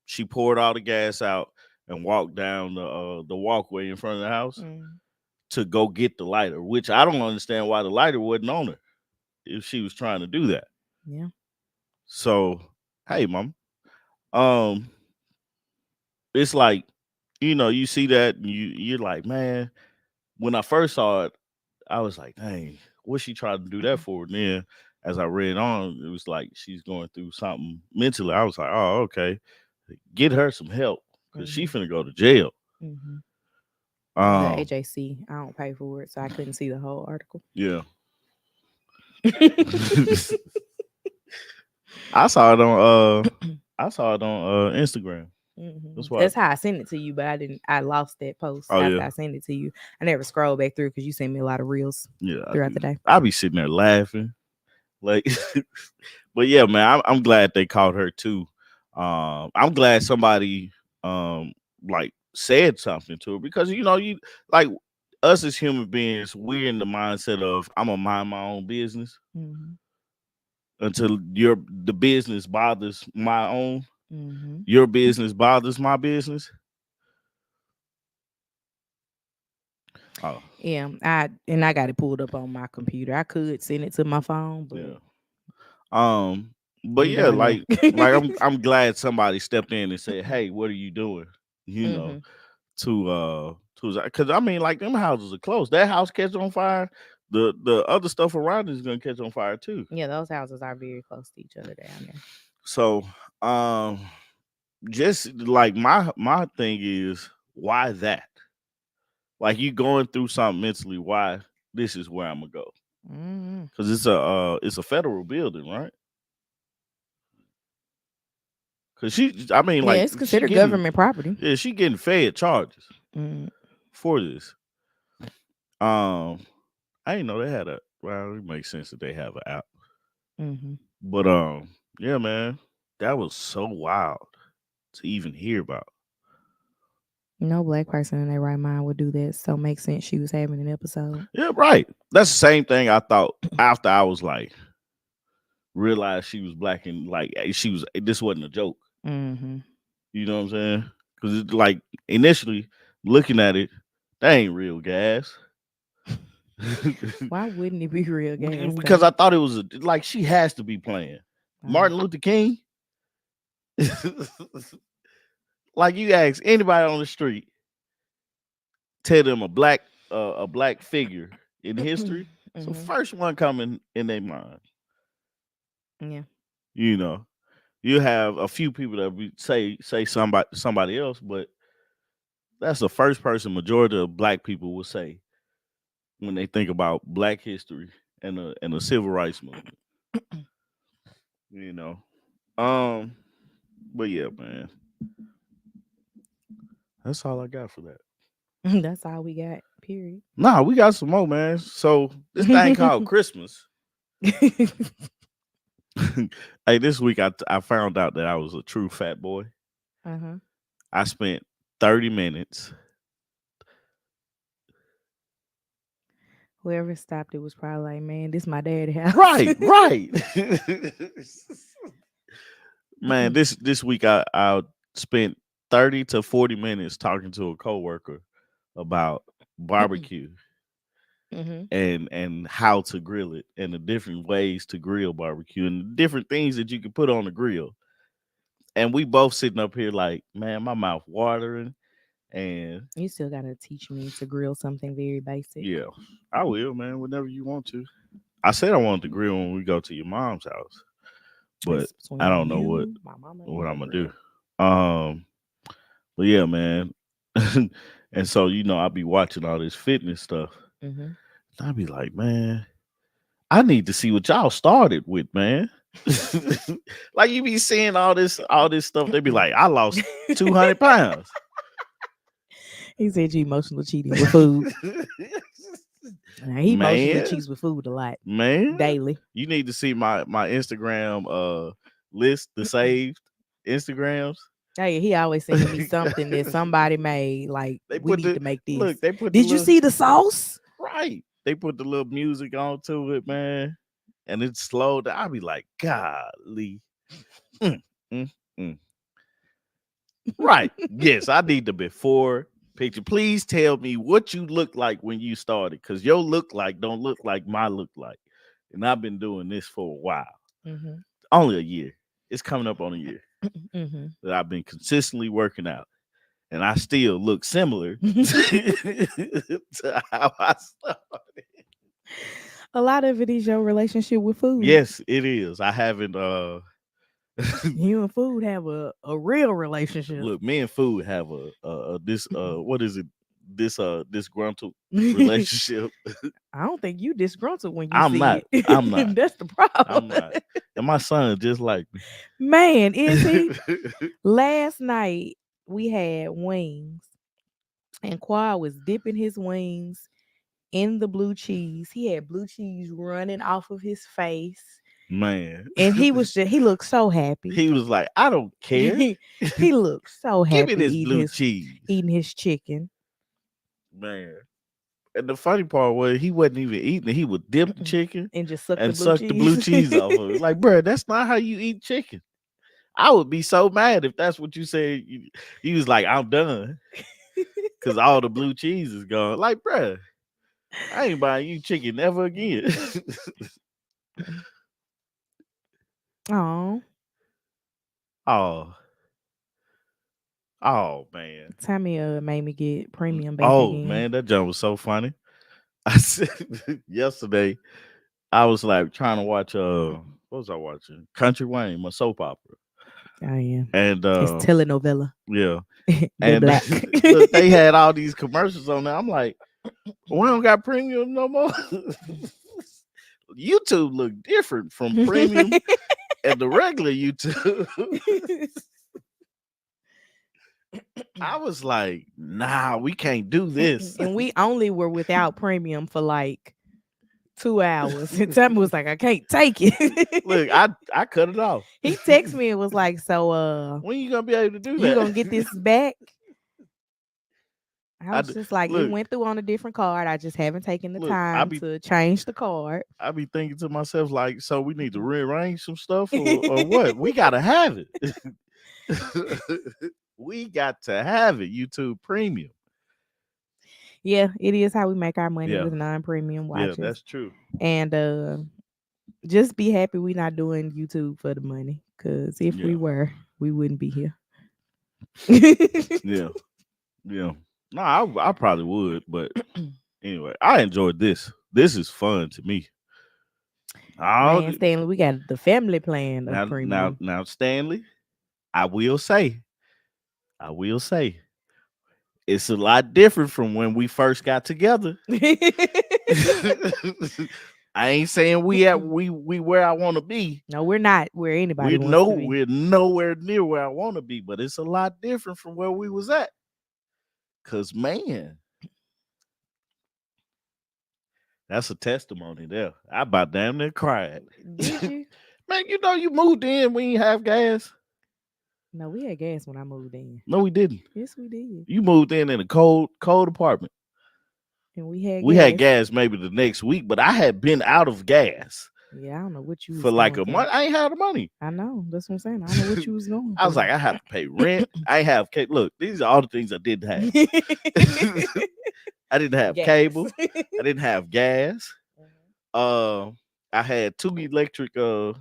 she poured all the gas out and walked down the walkway in front of the house Mm. to go get the lighter, which I don't understand why the lighter wasn't on her if she was trying to do that. Yeah. So, hey, mom, um, it's like, you see that and you're like, man. When I first saw it, I was like, dang, what's she trying to do that for? And then as I read on, it was like she's going through something mentally. I was like, oh, okay, get her some help because she Mm-hmm. finna go to jail. Mm-hmm. The Um, AJC. I don't pay for it, so I couldn't see the whole article. yeah, I saw it on Instagram. That's why. That's how I sent it to you, but I didn't. I lost that post Oh after yeah, I sent it to you. I never scrolled back through because you sent me a lot of reels yeah, I throughout do. the day. I be sitting there laughing, like, but yeah, man, I'm glad they caught her too. I'm glad somebody like said something to her because you like us as human beings, we're in the mindset of I'm gonna mind my own business Mm-hmm. until the business bothers my own. Mm-hmm. Your business bothers my business. Oh Yeah, I got it pulled up on my computer. I could send it to my phone, but yeah. Um, but I'm yeah, doing like that. I'm glad somebody stepped in and said, "Hey, what are you doing?" You know, Mm-hmm. because I mean, like them houses are close. That house catch on fire, the other stuff around it is gonna catch on fire too. Yeah, those houses are very close to each other down there. So, just like my thing is why that? Like you going through something mentally? Why this is where I'm gonna go? Mm-hmm. Because it's a federal building, right? Because I mean, Yeah, like it's considered government property. she getting fed charges Mm-hmm. for this. Um, I didn't know they had a. Well, it makes sense that they have an app. Mm-hmm. But yeah, man, that was so wild to even hear about. No black person in their right mind would do that. So makes sense she was having an episode. Yeah, right. That's the same thing I thought after I was like realized she was black and like she was. This wasn't a joke. Mm-hmm. You know what I'm saying? Because it's like initially looking at it, that ain't real gas. Why wouldn't it be real gas Because though? I thought it was like she has to be playing Oh. Martin Luther King. Like you ask anybody on the street, tell them a black figure in history. So Mm-hmm. first one coming in their mind, Yeah. you know, you have a few people that say somebody else, but That's the first person majority of black people will say when they think about black history and the civil rights movement. You know. Um, but yeah, man, that's all I got for that. That's all we got. Period. Nah, we got some more, man. So this thing called Christmas. Hey, this week I found out that I was a true fat boy. Uh-huh. I spent 30 minutes. Whoever stopped it was probably like, man, this my daddy house. Right, right. Man, this week I spent 30 to 40 minutes talking to a coworker about barbecue Hmm. and how to grill it and the different ways to grill barbecue and the different things that you can put on the grill. And we both sitting up here like, man, my mouth watering. And You still gotta teach me to grill something very basic. yeah, I will, man, whenever you want to. I said I wanted to grill when we go to your mom's house, but It's I between don't know what you, my mama, what and I'm the gonna do. grill. Um, but yeah, man. And so I'll be watching all this fitness stuff. Hmm. And I'd be like, man, I need to see what y'all started with, man. Like you be seeing all this stuff. They be like, I lost 200 pounds. He said you emotional cheating with food. Now, he emotionally Man, cheats with food a lot man, daily. you need to see my Instagram list, the saved Instagrams. Hey, he always sending me something that somebody made. Like, They we put need the to make look. this. They put the Did you little see the sauce? right. They put the little music onto it, man, and it's slowed. I be like, golly. Mm, mm, mm. Right. Yes, I need the before picture. Please tell me what you look like when you started, because your look like don't look like my look like. And I've been doing this for a while. Hmm. Only a year. It's coming up on a year Hmm. that I've been consistently working out. And I still look similar to how I started. A lot of it is your relationship with food. Yes, it is. I haven't You and food have a real relationship. look, me and food have a this what is it? This disgruntled I relationship. don't think you disgruntled when you I'm see not. I'm it. not. That's the problem. I'm not. And my son just like Man, is he? me. Last night we had wings, and Quad was dipping his wings in the blue cheese. He had blue cheese running off of his face, Man. and he looked so happy. He was like, I don't care. He looked so Give me happy this blue cheese. eating his chicken. Man. And the funny part was he wasn't even eating it. He would dip the chicken And just suck the and blue suck the blue cheese. cheese off of it. Like, bro, that's not how you eat chicken. I would be so mad if that's what you said. He was like, I'm done because all the blue cheese is gone. Like, bro, I ain't buying you chicken ever again. Oh, Oh, oh man. Tammy made me get premium back Oh again. man, that jump was so funny. I said yesterday, I was like trying to watch what was I watching? Country Wayne, my soap opera. Oh yeah, And it's telenovela. yeah. They And black. look, they had all these commercials on there. I'm like, we don't got premium no more. YouTube look different from premium and the regular YouTube. I was like, nah, we can't do this. And we only were without premium for like 2 hours. And Tammy was like, I can't take it. Look, I cut it off. He texted me and was like, so When you gonna be able to do you that? gonna get this back? I was just like, it look, went through on a different card. I just haven't taken the look. I time be to change the card. I be thinking to myself like, so we need to rearrange some stuff or what? We gotta have it. We got to have it. YouTube Premium. Yeah, it is how we make our money Yeah, with non-premium yeah, watches. that's true. And just be happy we not doing YouTube for the money. Cause if we Yeah, were, we wouldn't be here. yeah, yeah. No, I probably would, but anyway, I enjoyed this. This is fun to me. Oh, Man, Stanley, we got the family plan of now, premium. now, Stanley, I will say, I will say, It's a lot different from when we first got together. I ain't saying we where I want to be. No, we're not where anybody We wants know to be. we're nowhere near where I want to be, but it's a lot different from where we was at. Cause man, that's a testimony there. I about damn near cried. Did you? Man, you know you moved in, we ain't have gas. No, we had gas when I moved in. No, we didn't. Yes, we did. You moved in a cold apartment. And we had We had gas. gas maybe the next week, but I had been out of gas Yeah, I don't know what you for was like going a through. month. I ain't had the money. I know. That's what I'm saying. I don't know what you was going I was through. like, I have to pay rent. I ain't have cable. Look, these are all the things I didn't have. I didn't have Gas. cable. I didn't have gas. Uh, I had two electric uh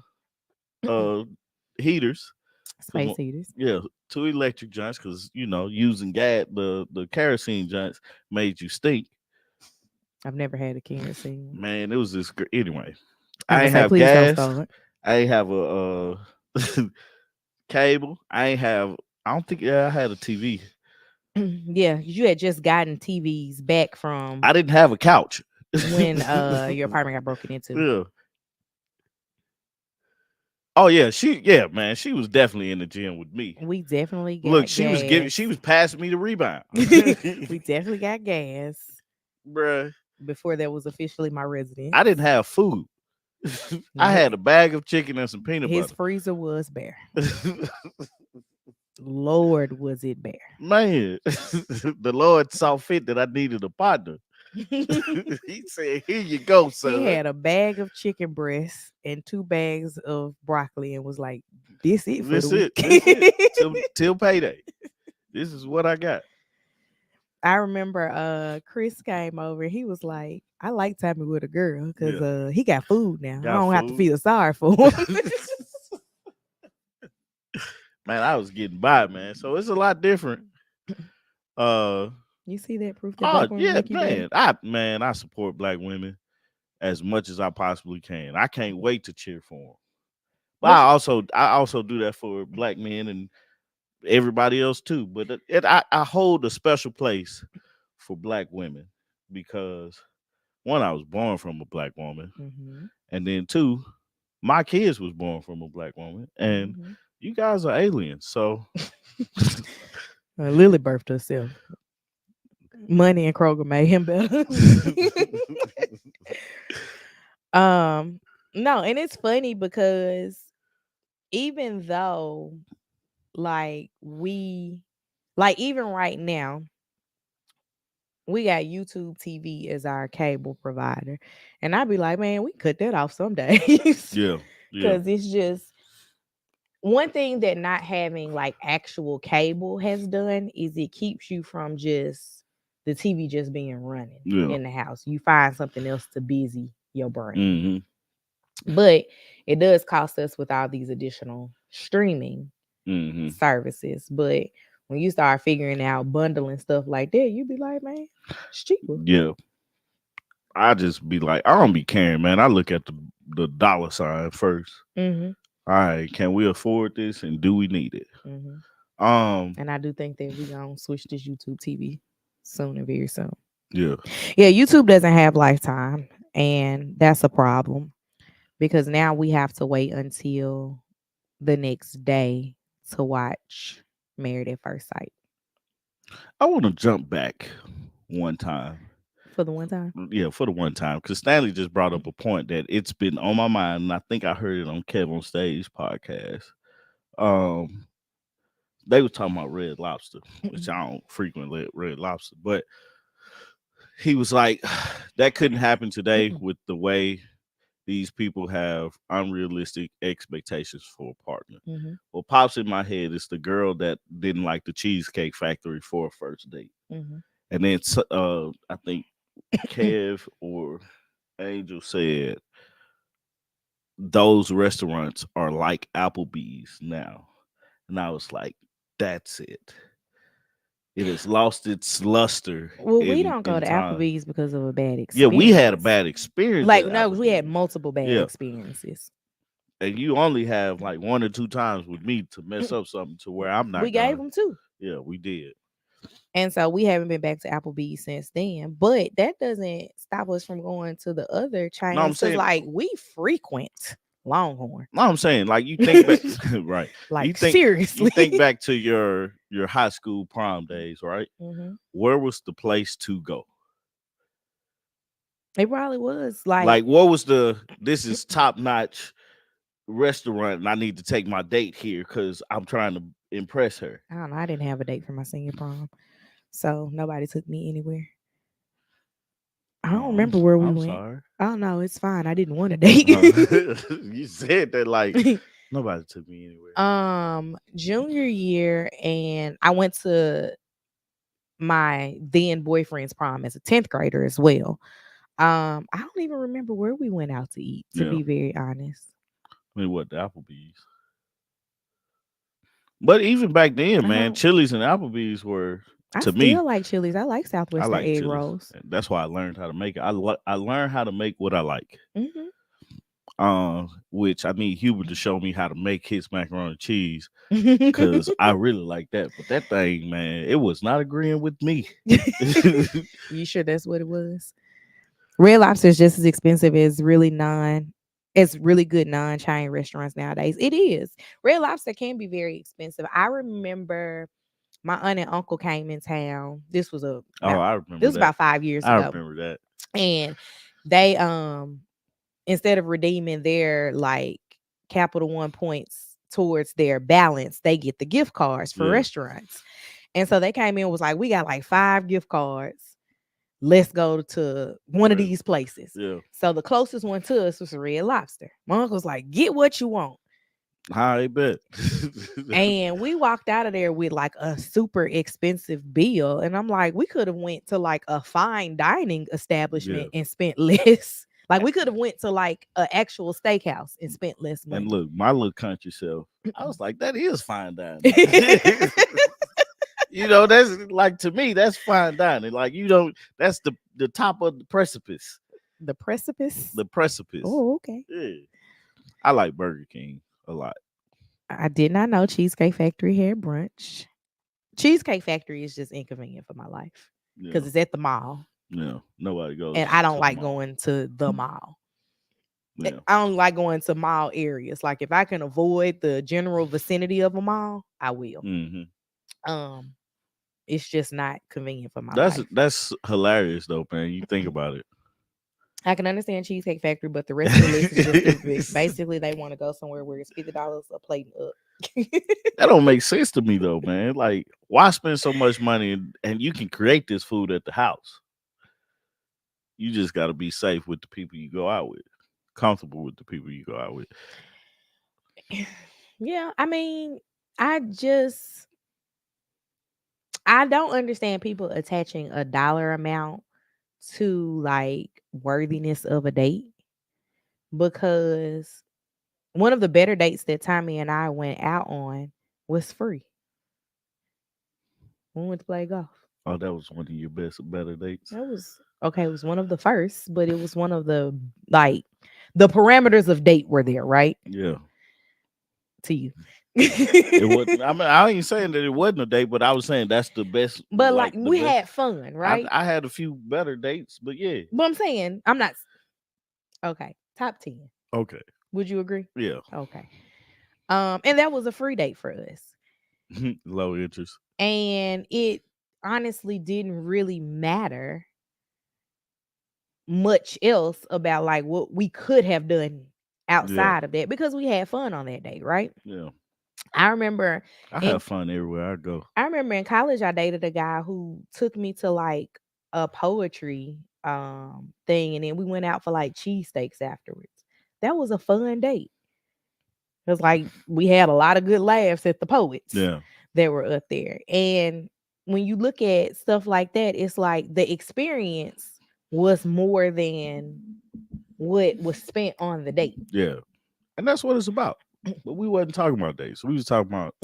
heaters. Cause Space heaters. yeah, two electric joints because using gas the kerosene joints made you stink. I've never had a kerosene. Man, it was this anyway. I'm I gonna ain't say, have please don't gas. start. I ain't have a cable. I ain't have. I don't think. Yeah, I had a TV. Yeah, you had just gotten TVs back from I didn't have a couch. when your apartment got broken into. Yeah. Oh yeah, yeah, man. She was definitely in the gym with me. We definitely Look, got she was passing me the rebound. we definitely got gas Bruh. before that was officially my residence. I didn't have food. I Nope. had a bag of chicken and some peanut His butter. freezer was bare. Lord, was it bare. Man, the Lord saw fit that I needed a partner. He said, "Here you go, son." He had a bag of chicken breasts and 2 bags of broccoli and was like, this it for the This it. week. This it. Till payday. This is what I got. I remember Chris came over. He was like, I like timing with a girl because Yeah. he got food now. I Got don't have to food. feel sorry for him. Man, I was getting by, man. So it's a lot different. Uh You see that proof that oh black women yeah, make you better? I support black women as much as I possibly can. I can't wait to cheer for them. But What I also do that for black men and everybody else too. But I hold a special place for black women because one, I was born from a black woman, mm-hmm, and then two, my kids was born from a black woman, and mm-hmm. you guys are aliens. So Lily birthed herself. Money and Kroger made him better. um, no, and it's funny because even though like even right now, we got YouTube TV as our cable provider. And I'd be like, man, we cut that off some days. yeah, yeah, Cause it's just one thing that not having like actual cable has done is it keeps you from just the TV just being running yeah. in the house. You find something else to busy your brain. Hmm. But it does cost us with all these additional streaming Hmm. services. But when you start figuring out bundling stuff like that, you be like, man, it's cheaper. Yeah. I just be like, I don't be caring, man. I look at the dollar sign first. Mm-hmm. All right, can we afford this and do we need it? Mm-hmm. Um, And I do think that we're gonna switch this YouTube TV soon and very soon. yeah, Yeah, YouTube doesn't have lifetime, and that's a problem because now we have to wait until the next day to watch Married at First Sight I want to jump back one time. for the one time. Yeah, for the one time, because Stanley just brought up a point that it's been on my mind, and I think I heard it on Kev on Stage podcast. Um, they were talking about Red Lobster, which I don't frequently Red Lobster, but he was like, that couldn't happen today with the way these people have unrealistic expectations for a partner. Mm-hmm. What pops in my head is the girl that didn't like the Cheesecake Factory for a first date. Mm-hmm. And then I think Kev or Angel said those restaurants are like Applebee's now. And I was like, that's it. It has lost its luster Well, we don't go in to time. Applebee's because of a bad Yeah, experience. we had a bad experience. Like, at no, we had Applebee's. multiple bad Yeah. experiences. And you only have like 1 or 2 times with me to mess up something to where I'm not We gave gonna. them two. Yeah, we did. And so we haven't been back to Applebee's since then. But that doesn't stop us from going to the other No, I'm chains because, saying, like, we frequent Longhorn. no, I'm saying, like you think back, right? You Like, think you seriously. think back to your high school prom days, right? Hmm. Where was the place to go? It probably was. Like, Like, what was the this is top notch restaurant, and I need to take my date here because I'm trying to impress her. I don't know. I didn't have a date for my senior prom. So nobody took me anywhere. I don't Oh, remember where we I'm went. sorry. Oh no, it's fine. I didn't want a date. You said that like nobody took me anywhere. Junior year, and I went to my then boyfriend's prom as a 10th grader as well. I don't even remember where we went out to eat, to Yeah, be very honest. I mean, what the Applebee's? But even back then, I man, don't Chili's and Applebee's were I to me. still like Chili's. I like I Southwestern like egg Chili's. rolls. And that's why I learned how to make it. I learned how to make what I like. Hmm. Which I need Hubert to show me how to make his macaroni and cheese because I really like that. But that thing, man, it was not agreeing with me. You sure that's what it was? Red Lobster is just as expensive as as really good non-chain restaurants nowadays. It is. Red Lobster can be very expensive. I remember my aunt and uncle came in town. Oh, I This remember was that. about 5 years I ago. remember that. And they instead of redeeming their like Capital One points towards their balance, they get the gift cards for Yeah, restaurants. And so they came in and was like, we got like 5 gift cards. Let's go to one of right. these places. Yeah, So the closest one to us was a Red Lobster. My uncle was like, get what you want. I bet. And we walked out of there with like a super expensive bill. And I'm like, we could have went to like a fine dining Yeah, establishment and spent less. Like we could have went to like an actual steakhouse and spent less and money. look, my little country self, I was like, that is fine dining. That's like to me, that's fine dining. Like you don't, that's the top of the precipice. The precipice. The precipice. Oh, okay. Yeah, I like Burger King a lot. I did not know Cheesecake Factory had brunch. Cheesecake Factory is just inconvenient for my life because Yeah, it's at the mall. yeah. Nobody And goes I don't to the like mall. going to the mall. Yeah. I don't like going to mall areas. Like if I can avoid the general vicinity of a mall, I will. Hmm. Um, it's just not convenient for my That's life. that's hilarious though, man. You think about it. I can understand Cheesecake Factory, but the rest of the list is just stupid. Basically, they want to go somewhere where it's $50 a plate and up. That don't make sense to me though, man. Like, why spend so much money and you can create this food at the house? You just got to be safe with the people you go out with, comfortable with the people you go out with. Yeah, I mean, I just I don't understand people attaching a dollar amount to like worthiness of a date because one of the better dates that Tommy and I went out on was free. We went to play golf. Oh, that was one of your better dates. That was okay. It was one of the first, but it was one of the like the parameters of date were there, right? Yeah, To you. it wasn't. I mean, I ain't saying that it wasn't a date, but I was saying that's the best. But like Like the we best. had fun, right? I had a few better dates, but yeah. But I'm saying I'm not okay. Top 10. Okay. Would you agree? Yeah. Okay. And that was a free date for us. Low interest. And it honestly didn't really matter much else about like what we could have done Yeah. outside of that because we had fun on that day, right? Yeah. I remember I in have fun everywhere I go. I remember in college I dated a guy who took me to like a poetry thing and then we went out for like cheesesteaks afterwards. That was a fun date. It was like we had a lot of good laughs at the poets Yeah. that were up there. And when you look at stuff like that, it's like the experience was more than what was spent on the date. Yeah. And that's what it's about. But we wasn't talking about dates. We was talking about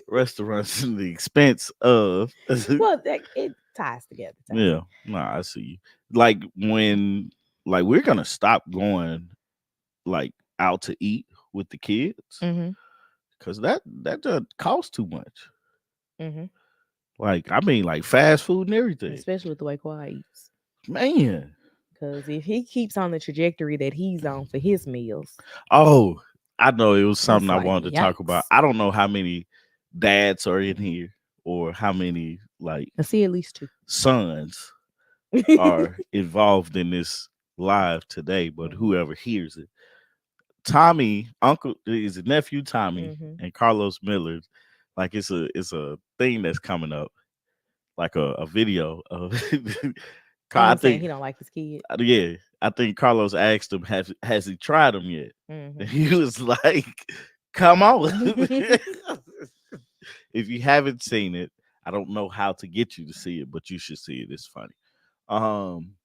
restaurants and the expense of. Well, it ties together, Tommy. Yeah. Nah, I see you. Like when like we're gonna stop going like out to eat with the kids Hmm. because that just costs too much. Hmm. Like, I mean, like fast food and everything. especially with the way Quad eats. Man. Because if he keeps on the trajectory that he's on for his meals, Oh, I know it was it's something I like wanted to talk about. yikes. I don't know how many dads are in here or how many like I see at least two. sons are involved in this live today, but Mhm, whoever hears it. Tommy, uncle is a nephew Tommy mhm. and Carlos Miller. Like it's a thing that's coming up, like a video of I Saying think he don't like his kid. yeah, I think Carlos asked him has he tried them yet? And Mhm. he was like, "Come on." If you haven't seen it, I don't know how to get you to see it, but you should see it. It's funny. Um,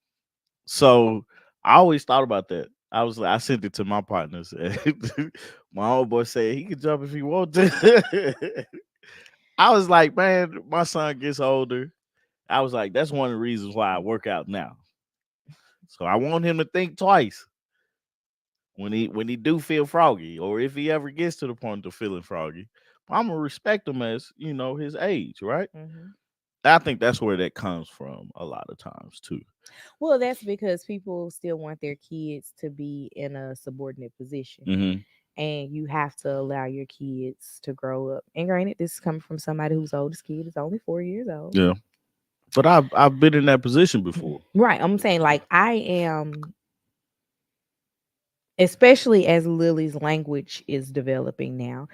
so I always thought about that. I was like, I sent it to my partners. And my old boy said he can jump if he wants to. I was like, man, my son gets older. I was like, that's one of the reasons why I work out now. So I want him to think twice when he do feel froggy, or if he ever gets to the point of feeling froggy. I'm gonna respect him as his age, right? Mhm. I think that's where that comes from a lot of times too. Well, that's because people still want their kids to be in a subordinate position. Hmm. And you have to allow your kids to grow up. And granted, this is coming from somebody whose oldest kid is only 4 years old. Yeah, but I've been in that position before. Right. I'm saying, like, I am, especially as Lily's language is developing now,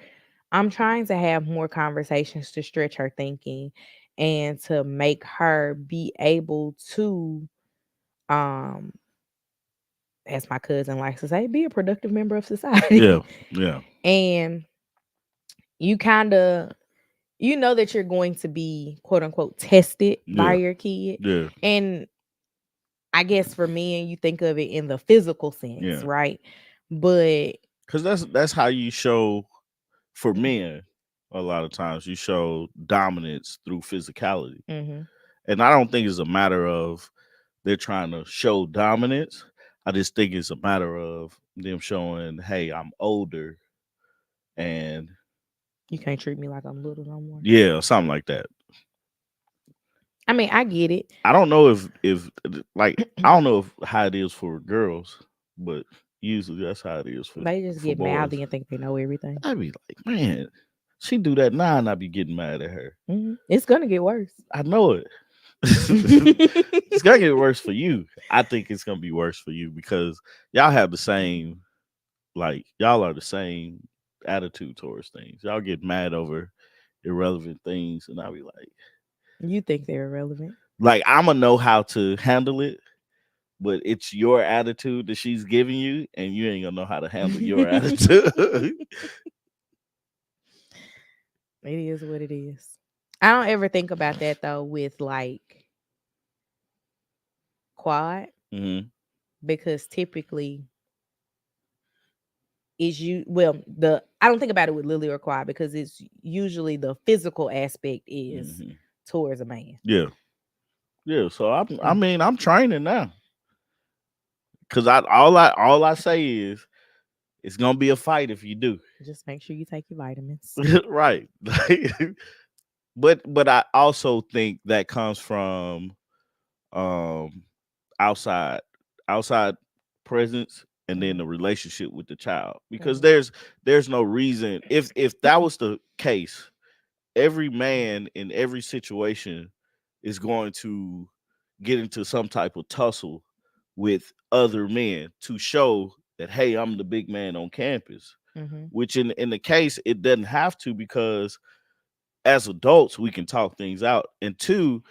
I'm trying to have more conversations to stretch her thinking and to make her be able to, um, as my cousin likes to say, be a productive member of Yeah, society. yeah, And you kind of, you know that you're going to be quote unquote tested by yeah, your kid. yeah, And I guess for men, you think of it in the physical sense, yeah. right? But Because that's how you show for men. A lot of times you show dominance through physicality, mhm, and I don't think it's a matter of they're trying to show dominance. I just think it's a matter of them showing, hey, I'm older, and you can't treat me like I'm little no more. yeah, something like that. I mean, I get it. I don't know if like I don't know if how it is for girls, but usually that's how it is They just for get boys. mouthy and think they know everything. I'd be like, man, she do that now, and I'd be getting mad at her. It's gonna get worse. I know it. It's gonna get worse for you. I think it's gonna be worse for you because y'all have the same, like y'all are the same attitude towards things. Y'all get mad over irrelevant things, and I'll be You think they're irrelevant. I'm gonna know how to handle it, but it's your attitude that she's giving you, and you ain't gonna know how to handle your attitude. It is what it is. I don't ever think about that though with like quad Hmm. because typically is you well the I don't think about it with Lily or quad because it's usually the physical aspect is Hmm. towards a man. Yeah, yeah. So I Mm. mean, I'm training now because all I say is it's gonna be a fight if you do. Just make sure you take your vitamins. Right. But I also think that comes from um outside outside presence and then Mhm, the relationship with the child because mhm, there's no reason if that was the case, every man in every situation is going to get into some type of tussle with other men to show that, hey, I'm the big man on campus, mhm, which in the case it doesn't have to because as adults we can talk things out, and two,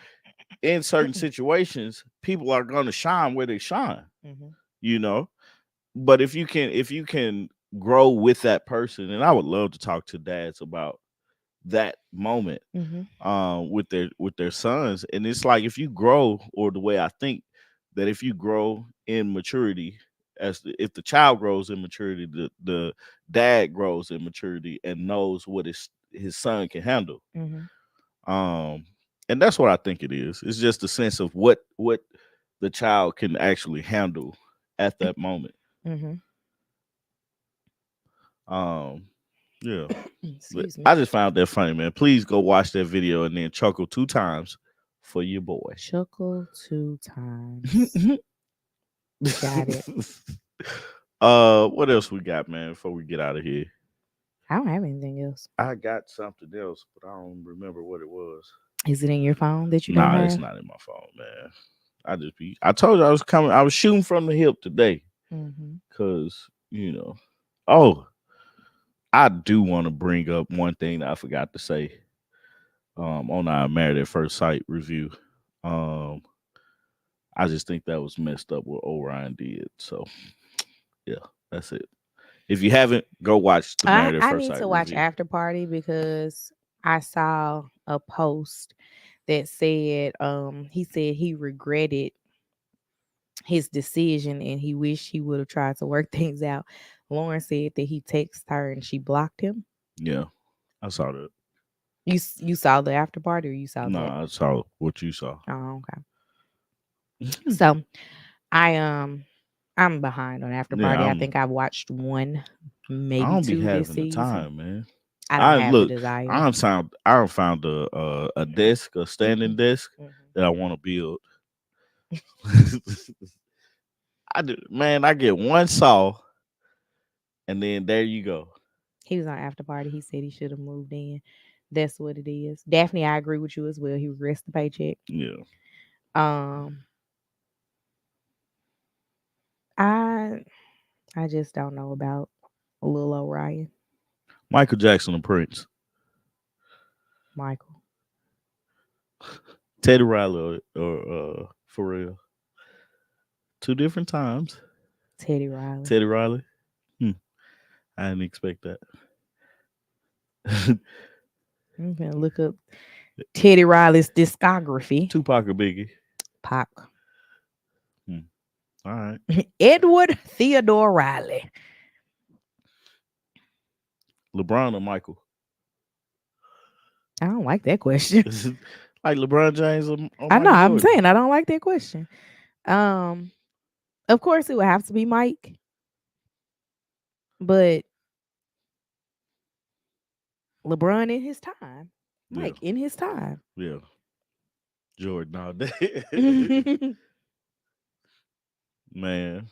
in certain situations people are going to shine where they shine, mhm, you know. But if you can grow with that person, and I would love to talk to dads about that moment mhm, with their sons, and it's like if you grow, or the way I think that if you grow in maturity, if the child grows in maturity, the dad grows in maturity and knows what his son can handle. mhm, um and that's what I think it is. It's just a sense of what the child can actually handle at that moment. mhm. um Yeah. But Excuse me. I just found that funny, man. Please go watch that video and then chuckle 2 times for your boy. Chuckle 2 times. Got it. What else we got, man, before we get out of here? I don't have anything else. I got something else, but I don't remember what it was. Is it in your phone that you don't Nah, it's have? not in my phone, man. I told you I was coming, I was shooting from the hip today. Mm-hmm. Cause, oh, I do want to bring up one thing that I forgot to say on our Married at First Sight review. Um, I just think that was messed up what Orion did. So yeah, that's it. If you haven't, go watch the Married at I First need Sight to watch review. After Party because I saw a post that said he said he regretted his decision and he wished he would have tried to work things out. Lauren said that he texted her and she blocked him. Yeah, I saw that. You saw the After Party or you saw that? Nah, I saw what you saw. Oh, okay. So I I'm behind on After Yeah, Party. I think I've watched one, I maybe don't be two this having the season. time, man. I don't I have the look, desire. I don't found a desk, a standing desk Mhm. that I want to build. I do, man. I get one saw, and then there you go. He was on After Party. He said he should have moved in. That's what it is. Daphne, I agree with you as well. He regrets the paycheck. Yeah, Um, I I just don't know about Lil Orion, Michael Jackson and Prince, Michael, Teddy Riley, or for real, 2 different times. Teddy Riley. Teddy Riley. Hmm, I didn't expect that. I'm gonna look up Teddy Riley's discography. Tupac or Biggie. Pac. Hmm. All right. Edward Theodore Riley. LeBron or Michael. I don't like that question. Like LeBron James or I know. Michael I'm Jordan. saying I don't like that question. Um, of course it would have to be Mike, but LeBron in his time. Yeah, Mike in his time. yeah. Jordan all day. Man.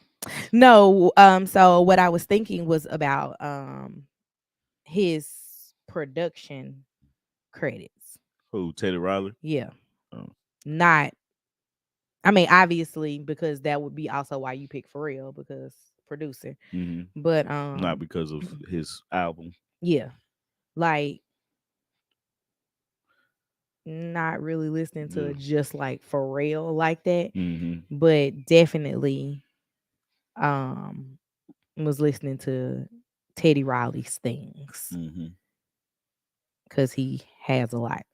No, so what I was thinking was about his production credits. Who? Teddy Riley? Yeah. Oh. Not I mean, obviously, because that would be also why you pick Pharrell because producer. Hmm. But Not because of his album. yeah, like not really listening Yeah. to just like Pharrell like that, Hmm. but definitely um was listening to Teddy Riley's things Hmm. because he has a lot.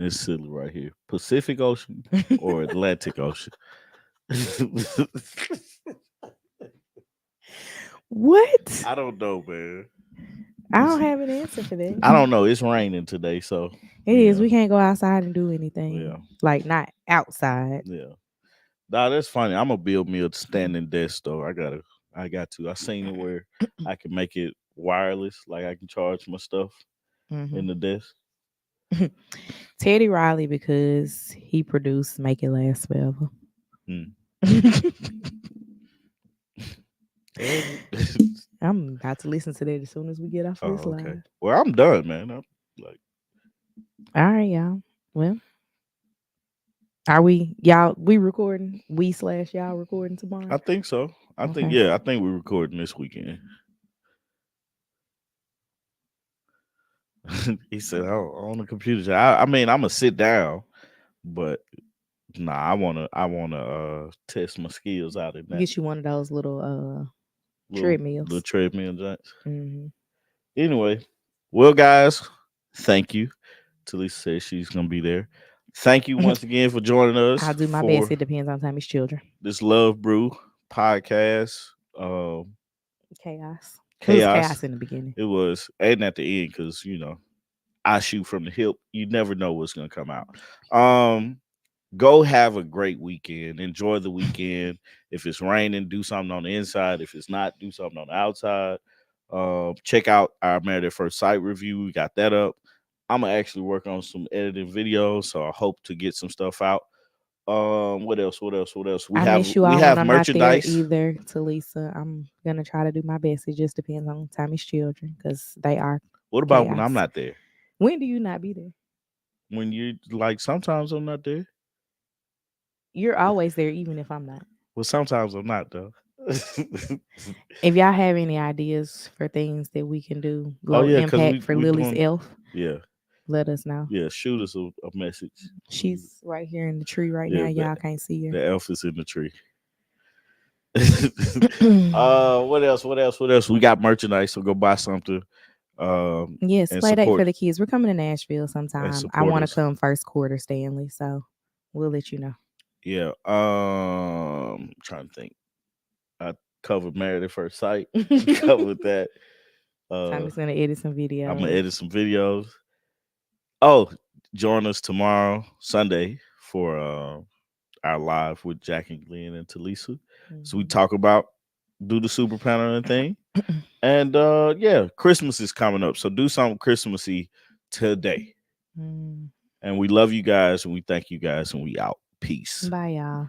It's silly right here. Pacific Ocean or Atlantic Ocean? What? I don't know, man. I don't have an answer for that. I don't know. It's raining today, so It is. yeah, We can't go outside and do yeah, anything. Like not outside. yeah. Nah, that's funny. I'm gonna build me a standing desk though. I got to. I seen it where I can make it wireless, like I can charge my stuff in Hmm. the desk. Teddy Riley because he produced "Make It Last Forever." Hmm. And I'm about to listen to that as soon as we get off of this oh, okay. live. Well, I'm done, man. I'm like, All right, y'all. Well, are we y'all? We recording? We slash y'all recording tomorrow? I think so. I think Okay. yeah. I think we're recording this weekend. He said, "Oh, on the computer." I mean, I'm gonna sit down, but nah, I wanna test my skills out in that Get you one of those little little treadmills. treadmill joints. Hmm. Anyway, well, guys, thank you. Talisa says she's gonna be there. Thank you once again for joining us I'll do my best. for It depends on Tommy's children. this Love Brew podcast. Chaos. It was Chaos. chaos in the beginning. It was, and at the end, because I shoot from the hip. You never know what's gonna come out. Go have a great weekend. Enjoy the weekend. If it's raining, do something on the inside. If it's not, do something on the outside. Check out our Married at First Sight review. We got that up. I'm gonna actually work on some editing videos, so I hope to get some stuff out. What else? What else? What else? We I have miss you we all when have I'm not there merchandise. either, Talisa. I'm gonna try to do my best. It just depends on Tommy's children because they are What about when I'm chaos. not there? When do you not be there? When you like, sometimes I'm not there. You're always there, even if I'm not. Well, sometimes I'm not though. If y'all have any ideas for things that we can do Oh low yeah, cause impact we for we Lily's doing elf, yeah let us know. yeah. Shoot us a message. She's right here in the tree right Yeah, now. Y'all can't see the elf is in the tree. her. What else? What else? What else? We got merchandise, so go buy something. Yes, And play date support for the kids. We're coming to Nashville and sometime. I support want to us. come first quarter, Stanley. So we'll let you know. Yeah. Trying to think. I covered Married at First Sight. We covered that. Uh, Tommy's gonna edit some I'm gonna videos. edit some videos. Oh, join us tomorrow, Sunday, for our live with Jack and Glenn and Talisa. So we Mhm. talk about do the super paneling thing. And yeah, Christmas is coming up. So do something Christmassy today. Mm. And we love you guys and we thank you guys and we out. Peace. Bye, y'all.